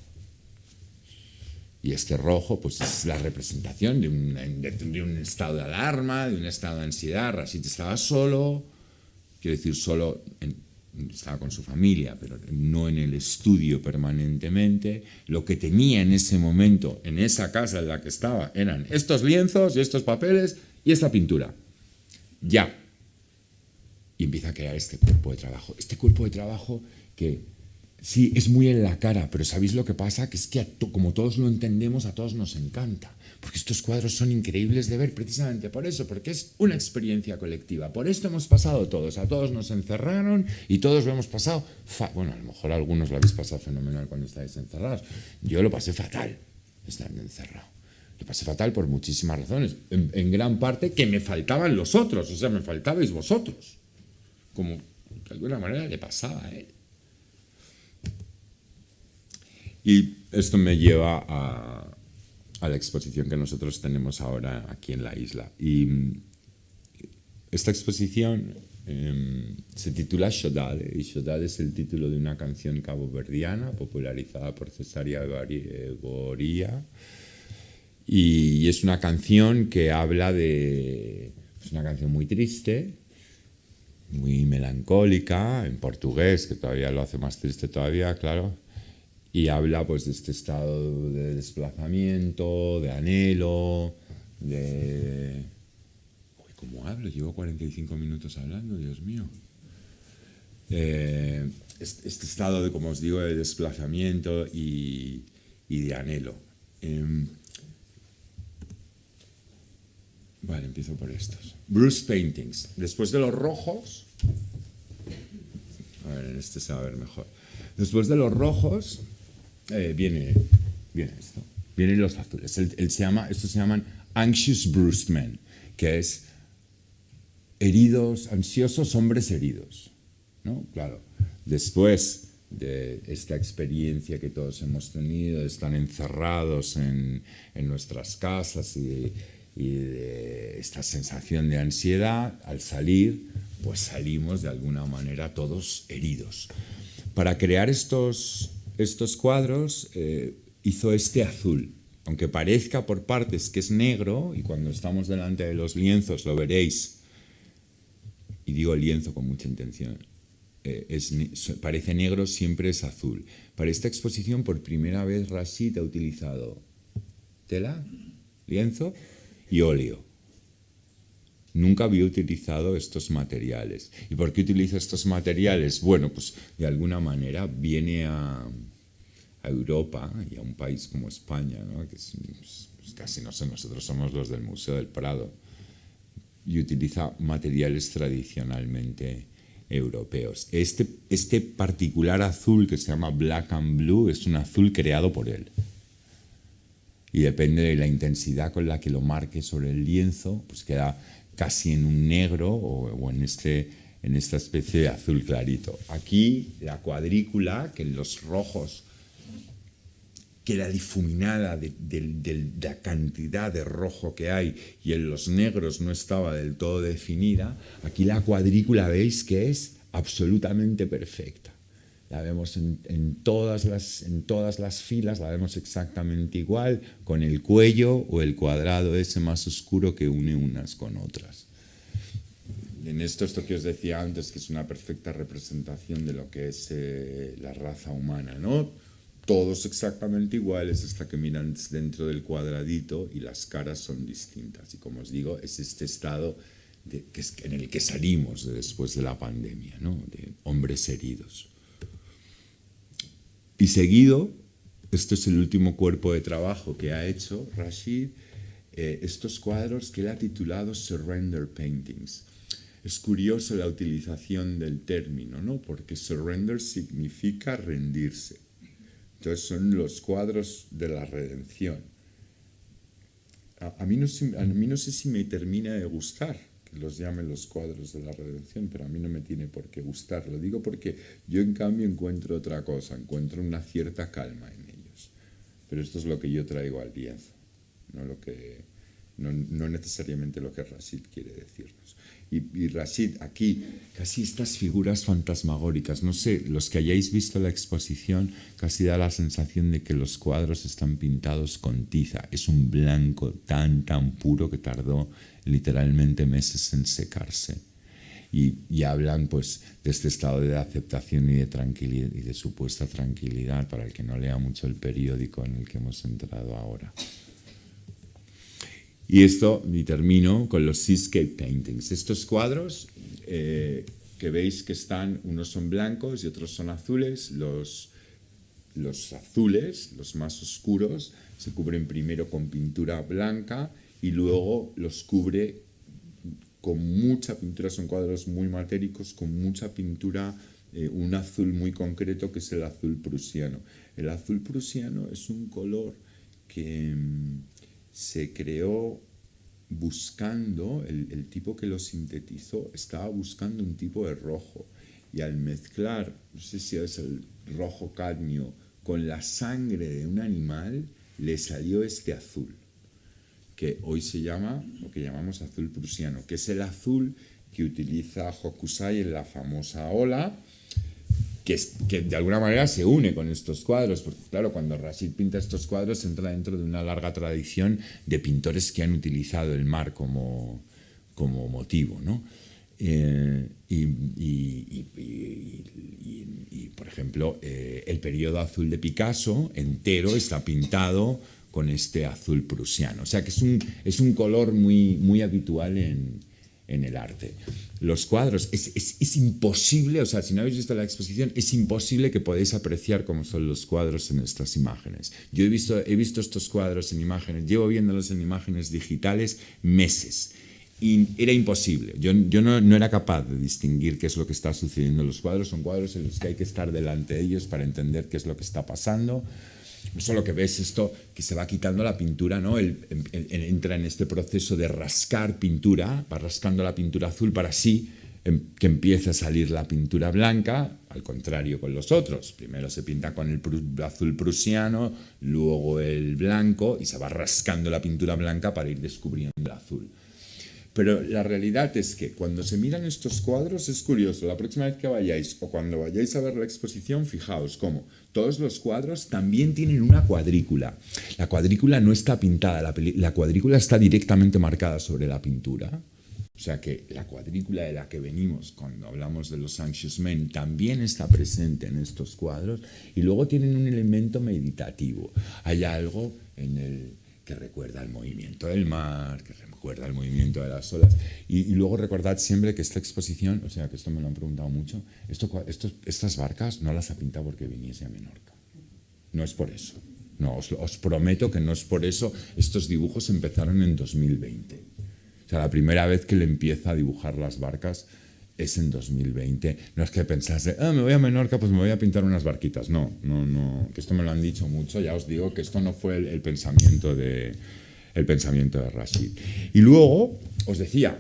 Y este rojo, pues es la representación de un estado de alarma, de un estado de ansiedad. Rashid estaba solo, quiero decir solo, estaba con su familia, pero no en el estudio permanentemente. Lo que tenía en ese momento, en esa casa en la que estaba, eran estos lienzos y estos papeles y esta pintura. Ya. Y empieza a crear este cuerpo de trabajo. Este cuerpo de trabajo que Sí, es muy en la cara, pero ¿sabéis lo que pasa? Que es que como todos lo entendemos, a todos nos encanta. Porque estos cuadros son increíbles de ver precisamente por eso, porque es una experiencia colectiva. Por esto hemos pasado todos, a todos nos encerraron y todos lo hemos pasado. Bueno, a lo mejor algunos lo habéis pasado fenomenal cuando estáis encerrados. Yo lo pasé fatal estando encerrado. Lo pasé fatal por muchísimas razones. En gran parte que me faltaban los otros, o sea, me faltabais vosotros. Como de alguna manera le pasaba a él. Y esto me lleva a la exposición que nosotros tenemos ahora aquí en la isla. Y esta exposición se titula Xodade, y Xodade es el título de una canción caboverdiana popularizada por Cesária Egoria. Y es una canción que habla de... Es una canción muy triste, muy melancólica, en portugués, que todavía lo hace más triste todavía, claro. Y habla pues de este estado de desplazamiento, de anhelo, de... Uy, ¿cómo hablo? Llevo 45 minutos hablando, Dios mío. Este estado de, como os digo, de desplazamiento y de anhelo. Vale, empiezo por estos. Bruce Paintings. Después de los rojos... A ver, en este se va a ver mejor. Después de los rojos... viene esto, vienen los azules. Estos se llaman Anxious Bruised Men, que es heridos, ansiosos hombres heridos, ¿no? Claro, después de esta experiencia que todos hemos tenido, de estar encerrados en nuestras casas y de esta sensación de ansiedad, al salir, pues salimos de alguna manera todos heridos. Para crear estos cuadros hizo este azul, aunque parezca por partes que es negro, y cuando estamos delante de los lienzos lo veréis, y digo lienzo con mucha intención, parece negro, siempre es azul. Para esta exposición por primera vez Rashid ha utilizado tela, lienzo y óleo. Nunca había utilizado estos materiales. ¿Y por qué utiliza estos materiales? Bueno, pues de alguna manera viene a Europa y a un país como España, ¿no? Que es casi, no sé, nosotros somos los del Museo del Prado, y utiliza materiales tradicionalmente europeos. Este particular azul que se llama Black and Blue es un azul creado por él. Y depende de la intensidad con la que lo marque sobre el lienzo, pues queda casi en un negro o en esta especie de azul clarito. Aquí la cuadrícula, que en los rojos queda difuminada de la cantidad de rojo que hay, y en los negros no estaba del todo definida, aquí la cuadrícula veis que es absolutamente perfecta. La vemos en todas las filas, la vemos exactamente igual, con el cuello o el cuadrado ese más oscuro que une unas con otras. En esto que os decía antes, que es una perfecta representación de lo que es la raza humana, ¿no? Todos exactamente iguales hasta que miran dentro del cuadradito y las caras son distintas. Y como os digo, es este estado en el que salimos después de la pandemia, ¿no? De hombres heridos. Y seguido, este es el último cuerpo de trabajo que ha hecho Rashid, estos cuadros que él ha titulado Surrender Paintings. Es curioso la utilización del término, ¿no? Porque surrender significa rendirse. Entonces son los cuadros de la redención. A mí no sé si me termina de gustar que los llamen los cuadros de la redención, pero a mí no me tiene por qué gustar. Lo digo porque yo en cambio encuentro otra cosa, encuentro una cierta calma en ellos. Pero esto es lo que yo traigo al lienzo, no necesariamente lo que Rashid quiere decirnos. Y Rashid, aquí, casi estas figuras fantasmagóricas, no sé, los que hayáis visto la exposición, casi da la sensación de que los cuadros están pintados con tiza. Es un blanco tan puro que tardó literalmente meses en secarse. Y hablan pues de este estado de aceptación y de tranquilidad y de supuesta tranquilidad, para el que no lea mucho el periódico en el que hemos entrado ahora. Y termino con los Seascape Paintings. Estos cuadros que veis que unos son blancos y otros son azules, los los azules, los más oscuros, se cubren primero con pintura blanca y luego los cubre con mucha pintura, son cuadros muy matéricos, con mucha pintura, un azul muy concreto que es el azul prusiano. El azul prusiano es un color que se creó buscando, el tipo que lo sintetizó estaba buscando un tipo de rojo, y al mezclar, no sé si es el rojo cadmio, con la sangre de un animal, le salió este azul, que hoy se llama, lo que llamamos azul prusiano, que es el azul que utiliza Hokusai en la famosa ola, que de alguna manera se une con estos cuadros, porque claro, cuando Rashid pinta estos cuadros entra dentro de una larga tradición de pintores que han utilizado el mar como motivo, ¿no? Por ejemplo, el periodo azul de Picasso entero está pintado con este azul prusiano. O sea que es un color muy habitual en el arte. Los cuadros, es imposible, o sea, si no habéis visto la exposición, es imposible que podáis apreciar cómo son los cuadros en estas imágenes. Yo he visto estos cuadros en imágenes, llevo viéndolos en imágenes digitales meses. Y era imposible. Yo no era capaz de distinguir qué es lo que está sucediendo en los cuadros. Son cuadros en los que hay que estar delante de ellos para entender qué es lo que está pasando. No solo que ves esto, que se va quitando la pintura, ¿no? Entra en este proceso de rascar pintura, va rascando la pintura azul para así que empiece a salir la pintura blanca, al contrario con los otros. Primero se pinta con el azul prusiano, luego el blanco, y se va rascando la pintura blanca para ir descubriendo el azul. Pero la realidad es que cuando se miran estos cuadros es curioso. La próxima vez que vayáis o cuando vayáis a ver la exposición, fijaos cómo todos los cuadros también tienen una cuadrícula. La cuadrícula no está pintada, la cuadrícula está directamente marcada sobre la pintura. O sea que la cuadrícula de la que venimos cuando hablamos de los Anxious Men también está presente en estos cuadros, y luego tienen un elemento meditativo. Hay algo en el que recuerda el movimiento del mar, que recuerda el movimiento de las olas. Y luego recordad siempre que esta exposición, o sea, que esto me lo han preguntado mucho, estas barcas no las ha pintado porque viniese a Menorca. No es por eso. No, os prometo que no es por eso. Estos dibujos empezaron en 2020. O sea, la primera vez que le empieza a dibujar las barcas es en 2020. No es que pensase, me voy a Menorca, pues me voy a pintar unas barquitas. No, que esto me lo han dicho mucho. Ya os digo que esto no fue el pensamiento de Rashid. Y luego, os decía,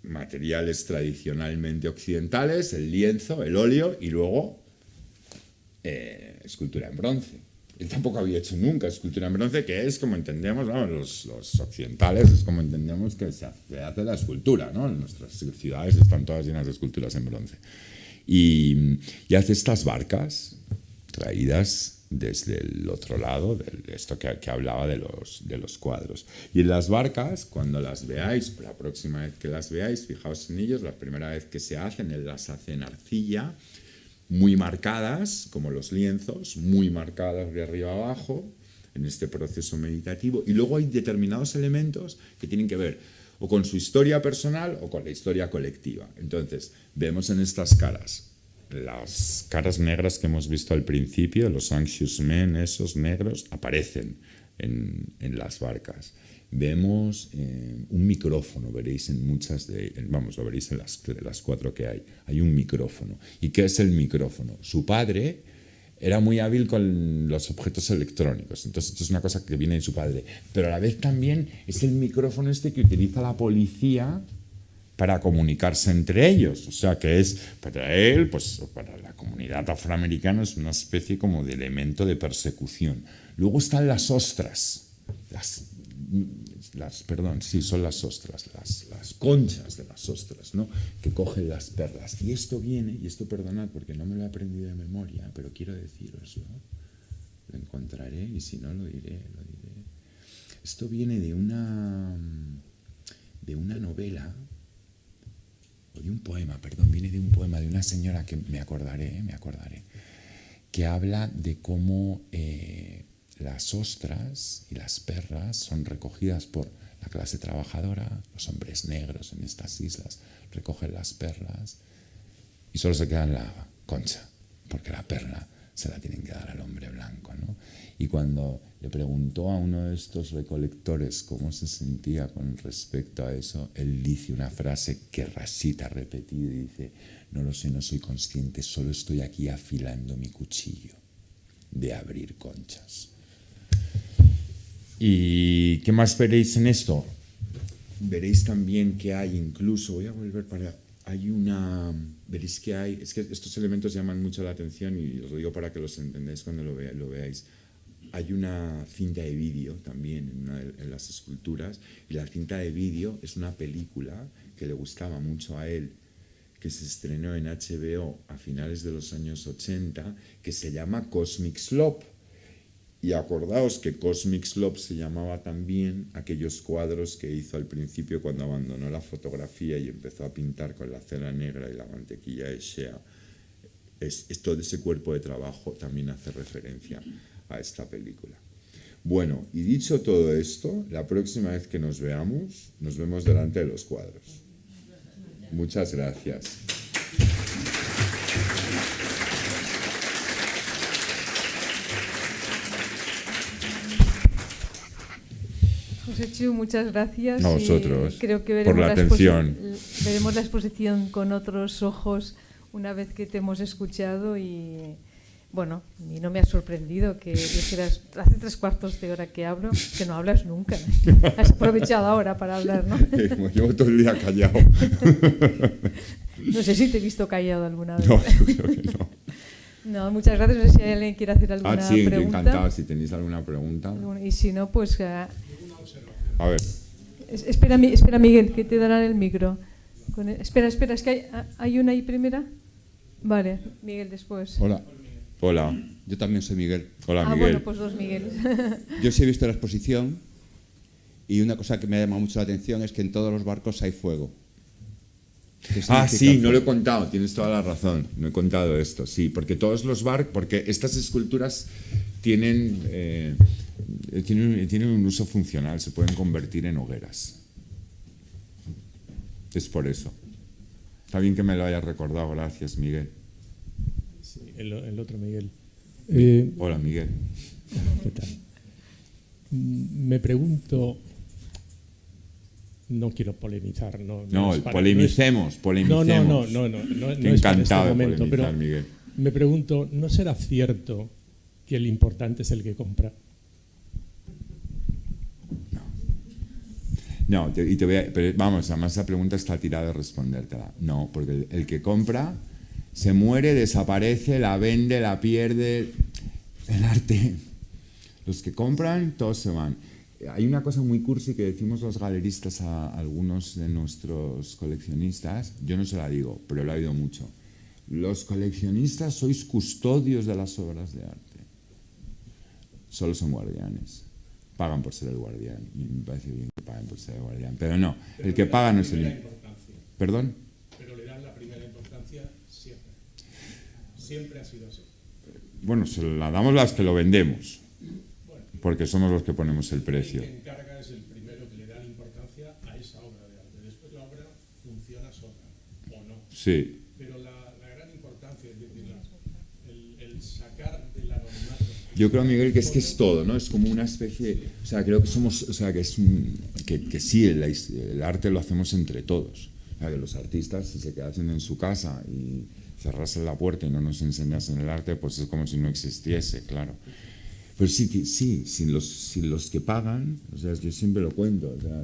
materiales tradicionalmente occidentales, el lienzo, el óleo, y luego escultura en bronce. Él tampoco había hecho nunca escultura en bronce, que es como entendemos, ¿no? Los occidentales, es como entendemos que se hace la escultura, ¿no? Nuestras ciudades están todas llenas de esculturas en bronce. Y hace estas barcas traídas desde el otro lado, de esto que hablaba de los cuadros. Y en las barcas, cuando las veáis, la próxima vez que las veáis, fijaos en ellos, la primera vez que se hacen, él las hace en arcilla, muy marcadas, como los lienzos, muy marcadas de arriba a abajo, en este proceso meditativo. Y luego hay determinados elementos que tienen que ver o con su historia personal o con la historia colectiva. Entonces, vemos en estas caras, las caras negras que hemos visto al principio, los Anxious Men, esos negros, aparecen en las barcas. Vemos un micrófono, veréis en muchas lo veréis en las 4 que hay. Hay un micrófono. ¿Y qué es el micrófono? Su padre era muy hábil con los objetos electrónicos, entonces esto es una cosa que viene de su padre. Pero a la vez también es el micrófono que utiliza la policía para comunicarse entre ellos. O sea que es, para él, pues para la comunidad afroamericana, es una especie como de elemento de persecución. Luego están las ostras, son las ostras, las conchas de las ostras, ¿no? Que cogen las perlas. Y esto viene, y esto perdonad porque no me lo he aprendido de memoria, pero quiero deciroslo, lo encontraré y si no lo diré. Esto viene de una novela, o de un poema, viene de un poema de una señora que me acordaré, que habla de cómo las ostras y las perlas son recogidas por la clase trabajadora, los hombres negros en estas islas recogen las perlas y solo se queda en la concha, porque la perla se la tienen que dar al hombre blanco, ¿no? Y cuando le preguntó a uno de estos recolectores cómo se sentía con respecto a eso, él dice una frase que Rashid ha repetido y dice: no lo sé, no soy consciente, solo estoy aquí afilando mi cuchillo de abrir conchas. ¿Y qué más veréis en esto? Veréis también que hay incluso, voy a volver para... veréis que hay, es que estos elementos llaman mucho la atención y os lo digo para que los entendáis cuando lo veáis. Hay una cinta de vídeo también en las esculturas, y la cinta de vídeo es una película que le gustaba mucho a él, que se estrenó en HBO a finales de los años 80, que se llama Cosmic Slope. Y acordaos que Cosmic Slope se llamaba también aquellos cuadros que hizo al principio cuando abandonó la fotografía y empezó a pintar con la cera negra y la mantequilla de Shea. Todo ese cuerpo de trabajo también hace referencia a esta película. Bueno, y dicho todo esto, la próxima vez que nos veamos, nos vemos delante de los cuadros. Muchas gracias. José Chu, muchas gracias. A vosotros, creo que por la atención. Veremos la exposición con otros ojos una vez que te hemos escuchado y, bueno, a mí no me ha sorprendido que dijeras, hace 3/4 de hora que hablo, que no hablas nunca. Has aprovechado ahora para hablar, ¿no? Llevo todo el día callado. No sé si te he visto callado alguna vez. No, yo creo que no. No, muchas gracias. No sé si alguien quiere hacer alguna sí, pregunta. encantado. Si tenéis alguna pregunta. Y si no, pues... A ver. Espera, Miguel, que te darán el micro. Espera, es que hay una ahí primera. Vale, Miguel después. Hola. Yo también soy Miguel. Hola, Miguel. Bueno, pues dos Migueles. Yo sí he visto la exposición y una cosa que me ha llamado mucho la atención es que en todos los barcos hay fuego. Sí, no lo he contado, tienes toda la razón, no he contado esto, sí, porque todos los barcos, porque estas esculturas tienen un uso funcional, se pueden convertir en hogueras. Es por eso. Está bien que me lo hayas recordado, gracias, Miguel. Sí, el otro Miguel. Hola, Miguel. ¿Qué tal? Me pregunto... No quiero polemizar, polemicemos. No es para este momento, pero Miguel. Me pregunto, ¿no será cierto que el importante es el que compra? No, pero vamos, además esa pregunta está tirada de respondértela. No, porque el que compra se muere, desaparece, la vende, la pierde. El arte. Los que compran, todos se van. Hay una cosa muy cursi que decimos los galeristas a algunos de nuestros coleccionistas, yo no se la digo, pero lo he oído mucho. Los coleccionistas sois custodios de las obras de arte. Solo son guardianes. Pagan por ser el guardián. Y me parece bien que paguen por ser el guardián. Pero no, el que paga no es el... ¿Perdón? Pero le dan la primera importancia siempre. Siempre ha sido así. Bueno, se la damos las que lo vendemos. Porque somos los que ponemos el precio. El que encarga es el primero que le da la importancia a esa obra de arte. Después la obra funciona sola, o no. Sí. Pero la gran importancia, es decir, el sacar del anonimato. Yo creo, Miguel, que es todo, ¿no? Es como una especie, o sea, creo que somos, o sea, que sí, el arte lo hacemos entre todos. O sea, que los artistas, si se quedasen en su casa y cerrasen la puerta y no nos enseñasen el arte, pues es como si no existiese, claro. Pero sí, sin los que pagan, o sea, yo siempre lo cuento, o sea,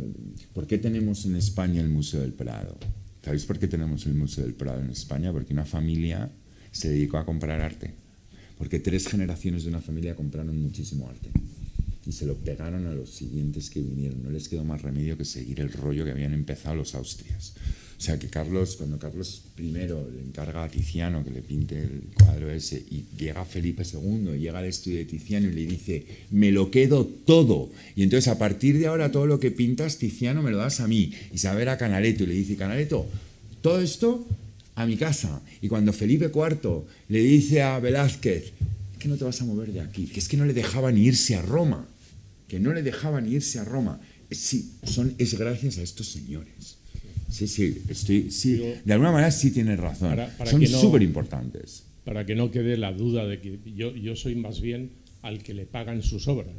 ¿por qué tenemos en España el Museo del Prado? ¿Sabéis por qué tenemos el Museo del Prado en España? Porque una familia se dedicó a comprar arte. Porque 3 generaciones de una familia compraron muchísimo arte. Y se lo pegaron a los siguientes que vinieron. No les quedó más remedio que seguir el rollo que habían empezado los Austrias. O sea, que cuando Carlos I le encarga a Tiziano que le pinte el cuadro ese, y llega Felipe II, y llega al estudio de Tiziano y le dice, me lo quedo todo. Y entonces, a partir de ahora, todo lo que pintas, Tiziano, me lo das a mí. Y se va a ver a Canaletto y le dice, Canaletto, todo esto a mi casa. Y cuando Felipe IV le dice a Velázquez, que no te vas a mover de aquí, que es que no le dejaban irse a Roma, es gracias a estos señores. Sí, de alguna manera sí tienes razón. Son súper importantes. para que no quede la duda de que yo soy más bien al que le pagan sus obras.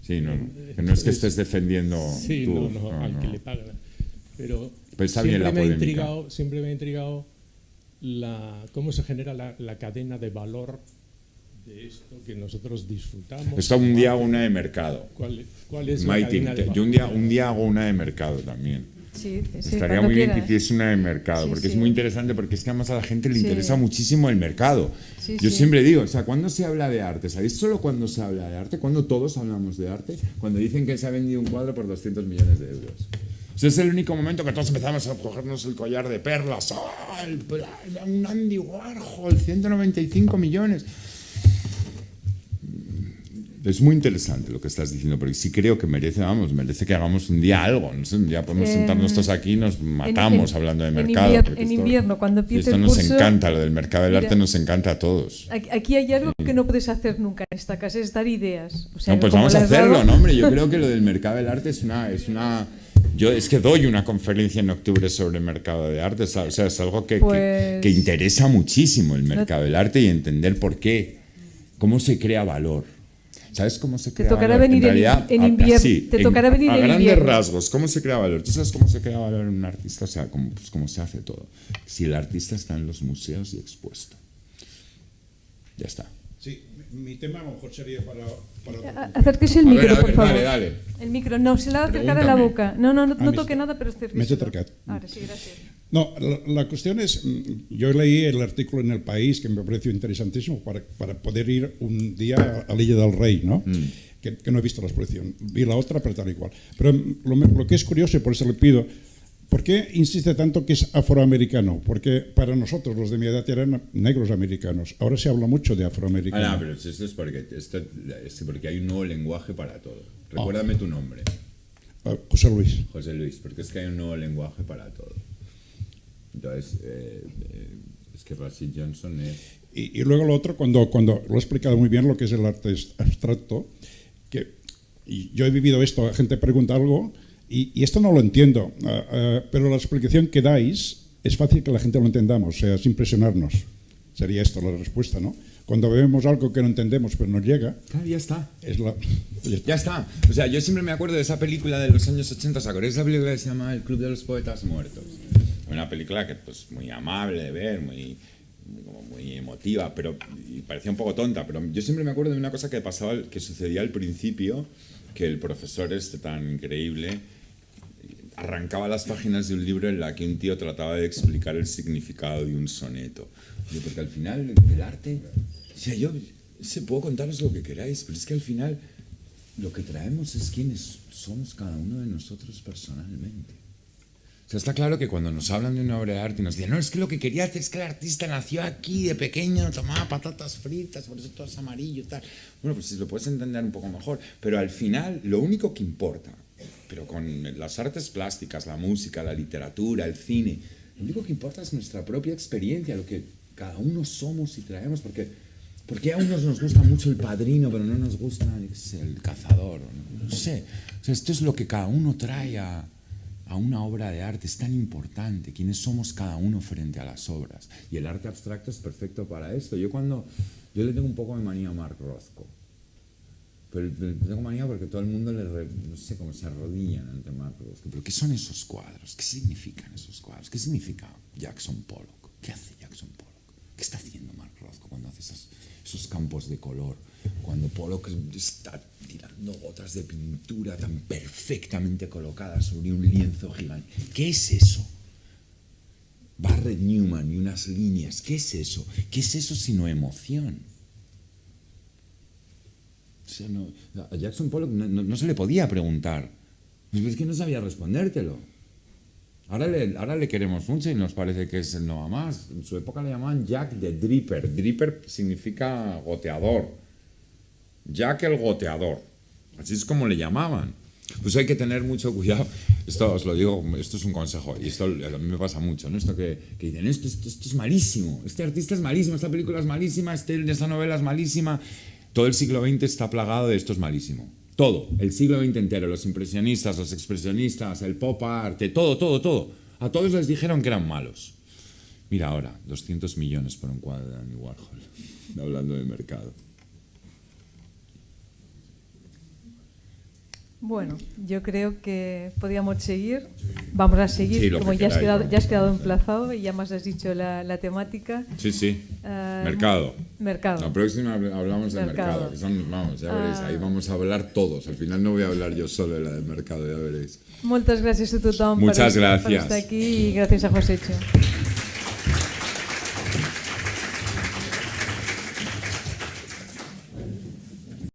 Sí, no, que no es que estés defendiendo sí, tú. Al que le pagan. Pero pues está bien la polémica. Siempre me ha intrigado cómo se genera la cadena de valor de esto que nosotros disfrutamos. Esto un día hago una de mercado. ¿Cuál es la cadena de valor? Yo un día hago una de mercado también. Sí, estaría muy bien que hiciese una de mercado, sí, porque sí. es muy interesante, porque es que además a la gente le Sí. interesa muchísimo el mercado. Sí, Yo sí. siempre digo, o sea, ¿cuándo se habla de arte? ¿Sabéis solo cuándo se habla de arte? ¿Cuándo todos hablamos de arte? Cuando dicen que se ha vendido un cuadro por 200 millones de euros. Ese es el único momento que todos empezamos a cogernos el collar de perlas. ¡Oh, un Andy Warhol! 195 millones. Es muy interesante lo que estás diciendo, porque sí creo que merece que hagamos un día algo. No sé, un día podemos sentarnos todos aquí y nos matamos hablando de mercado. En invierno, cuando empiece esto el nos curso, encanta, lo del mercado del mira, arte nos encanta a todos. Aquí hay algo que no puedes hacer nunca en esta casa, es dar ideas. O sea, No, pues como vamos a las has hacerlo, dado- ¿no, hombre? Yo creo que lo del mercado del arte es una... Yo es que doy una conferencia en octubre sobre el mercado de arte, o sea, es algo que interesa muchísimo el mercado del arte y entender por qué, cómo se crea valor. ¿Sabes cómo se crea tocará valor? venir en invierno. Sí, Te tocará venir a en grandes invierno. rasgos, ¿cómo se crea valor? ¿Tú sabes cómo se crea valor en un artista? O sea, cómo se hace todo. Si el artista está en los museos y expuesto. Ya está. Sí, mi tema a lo mejor sería para Acérquese el A micro, ver, por favor. dale. El micro, no, se la va a acercar a la Pregúntame. boca. No me toque está- nada, pero acérquese. me he acercado. Ahora sí, gracias. No, la cuestión es, yo leí el artículo en El País que me pareció interesantísimo para poder ir un día a L'Illa del Rey, ¿no? Que no he visto la exposición. Vi la otra, pero tal y cual. Pero lo que es curioso, y por eso le pido, ¿por qué insiste tanto que es afroamericano? Porque para nosotros, los de mi edad, eran negros americanos. Ahora se habla mucho de afroamericano. Pero esto es porque hay un nuevo lenguaje para todo. Recuérdame tu nombre. José Luis. José Luis, porque es que hay un nuevo lenguaje para todo. Entonces, es que Rashid Johnson es... Y luego lo otro, cuando lo he explicado muy bien lo que es el arte abstracto, y yo he vivido esto, la gente pregunta algo, y esto no lo entiendo, pero la explicación que dais es fácil que la gente lo entendamos, o sea, es impresionarnos. Sería esto la respuesta, ¿no? Cuando vemos algo que no entendemos pero nos llega, Claro, ya está. ya está. O sea, yo siempre me acuerdo de esa película de los años 80, ¿os acordáis de esa película que se llama El Club de los Poetas Muertos? Una película que pues muy amable de ver, muy emotiva, pero y parecía un poco tonta, pero yo siempre me acuerdo de una cosa que sucedía al principio, que el profesor tan increíble arrancaba las páginas de un libro en la que un tío trataba de explicar el significado de un soneto. Porque al final el arte, o sea, yo puedo contaros lo que queráis, pero es que al final lo que traemos es quiénes somos cada uno de nosotros personalmente. O sea, está claro que cuando nos hablan de una obra de arte y nos dicen, no, es que lo que quería hacer es que el artista nació aquí de pequeño, tomaba patatas fritas, por eso todo es amarillo y tal. Bueno, pues si lo puedes entender un poco mejor, pero al final lo único que importa, pero con las artes plásticas, la música, la literatura, el cine, lo único que importa es nuestra propia experiencia, lo que cada uno somos y traemos, porque a unos nos gusta mucho El Padrino, pero no nos gusta El Cazador, no sé. O sea, esto es lo que cada uno trae a una obra de arte, es tan importante, quiénes somos cada uno frente a las obras. Y el arte abstracto es perfecto para esto. Yo le tengo un poco de manía a Mark Rothko, pero le tengo manía porque todo el mundo no sé cómo se arrodillan ante Mark Rothko. Pero ¿qué son esos cuadros? ¿Qué significan esos cuadros? ¿Qué significa Jackson Pollock? ¿Qué hace Jackson Pollock? ¿Qué está haciendo Mark Rothko cuando hace esos campos de color? Cuando Pollock está tirando gotas de pintura tan perfectamente colocadas sobre un lienzo gigante. ¿Qué es eso? Barrett Newman y unas líneas. ¿Qué es eso? ¿Qué es eso sino emoción? O sea, a Jackson Pollock no se le podía preguntar. Es que no sabía respondértelo. Ahora le queremos mucho y nos parece que es el no más. En su época le llamaban Jack the Dripper. Dripper significa goteador. Jack el goteador. Así es como le llamaban. Pues hay que tener mucho cuidado. Esto os lo digo, esto es un consejo. Y esto a mí me pasa mucho, ¿no? Esto que dicen, esto es malísimo. Este artista es malísimo, esta película es malísima, esta novela es malísima. Todo el siglo XX está plagado de esto es malísimo. Todo, el siglo XX entero, los impresionistas, los expresionistas, el pop art, todo. A todos les dijeron que eran malos. Mira ahora, 200 millones por un cuadro de Andy Warhol, hablando de mercado. Bueno, yo creo que podríamos seguir. Vamos a seguir, Sí, lo como que ya queráis, has quedado emplazado y ya más has dicho la temática. Sí, sí. Mercado. Mercado. La próxima hablamos de mercado. Que son, vamos, ya veréis, ahí vamos a hablar todos. Al final no voy a hablar yo solo de la del mercado, ya veréis. Moltes gràcies a tothom Muchas per gracias. estar aquí i gràcies a Josécho.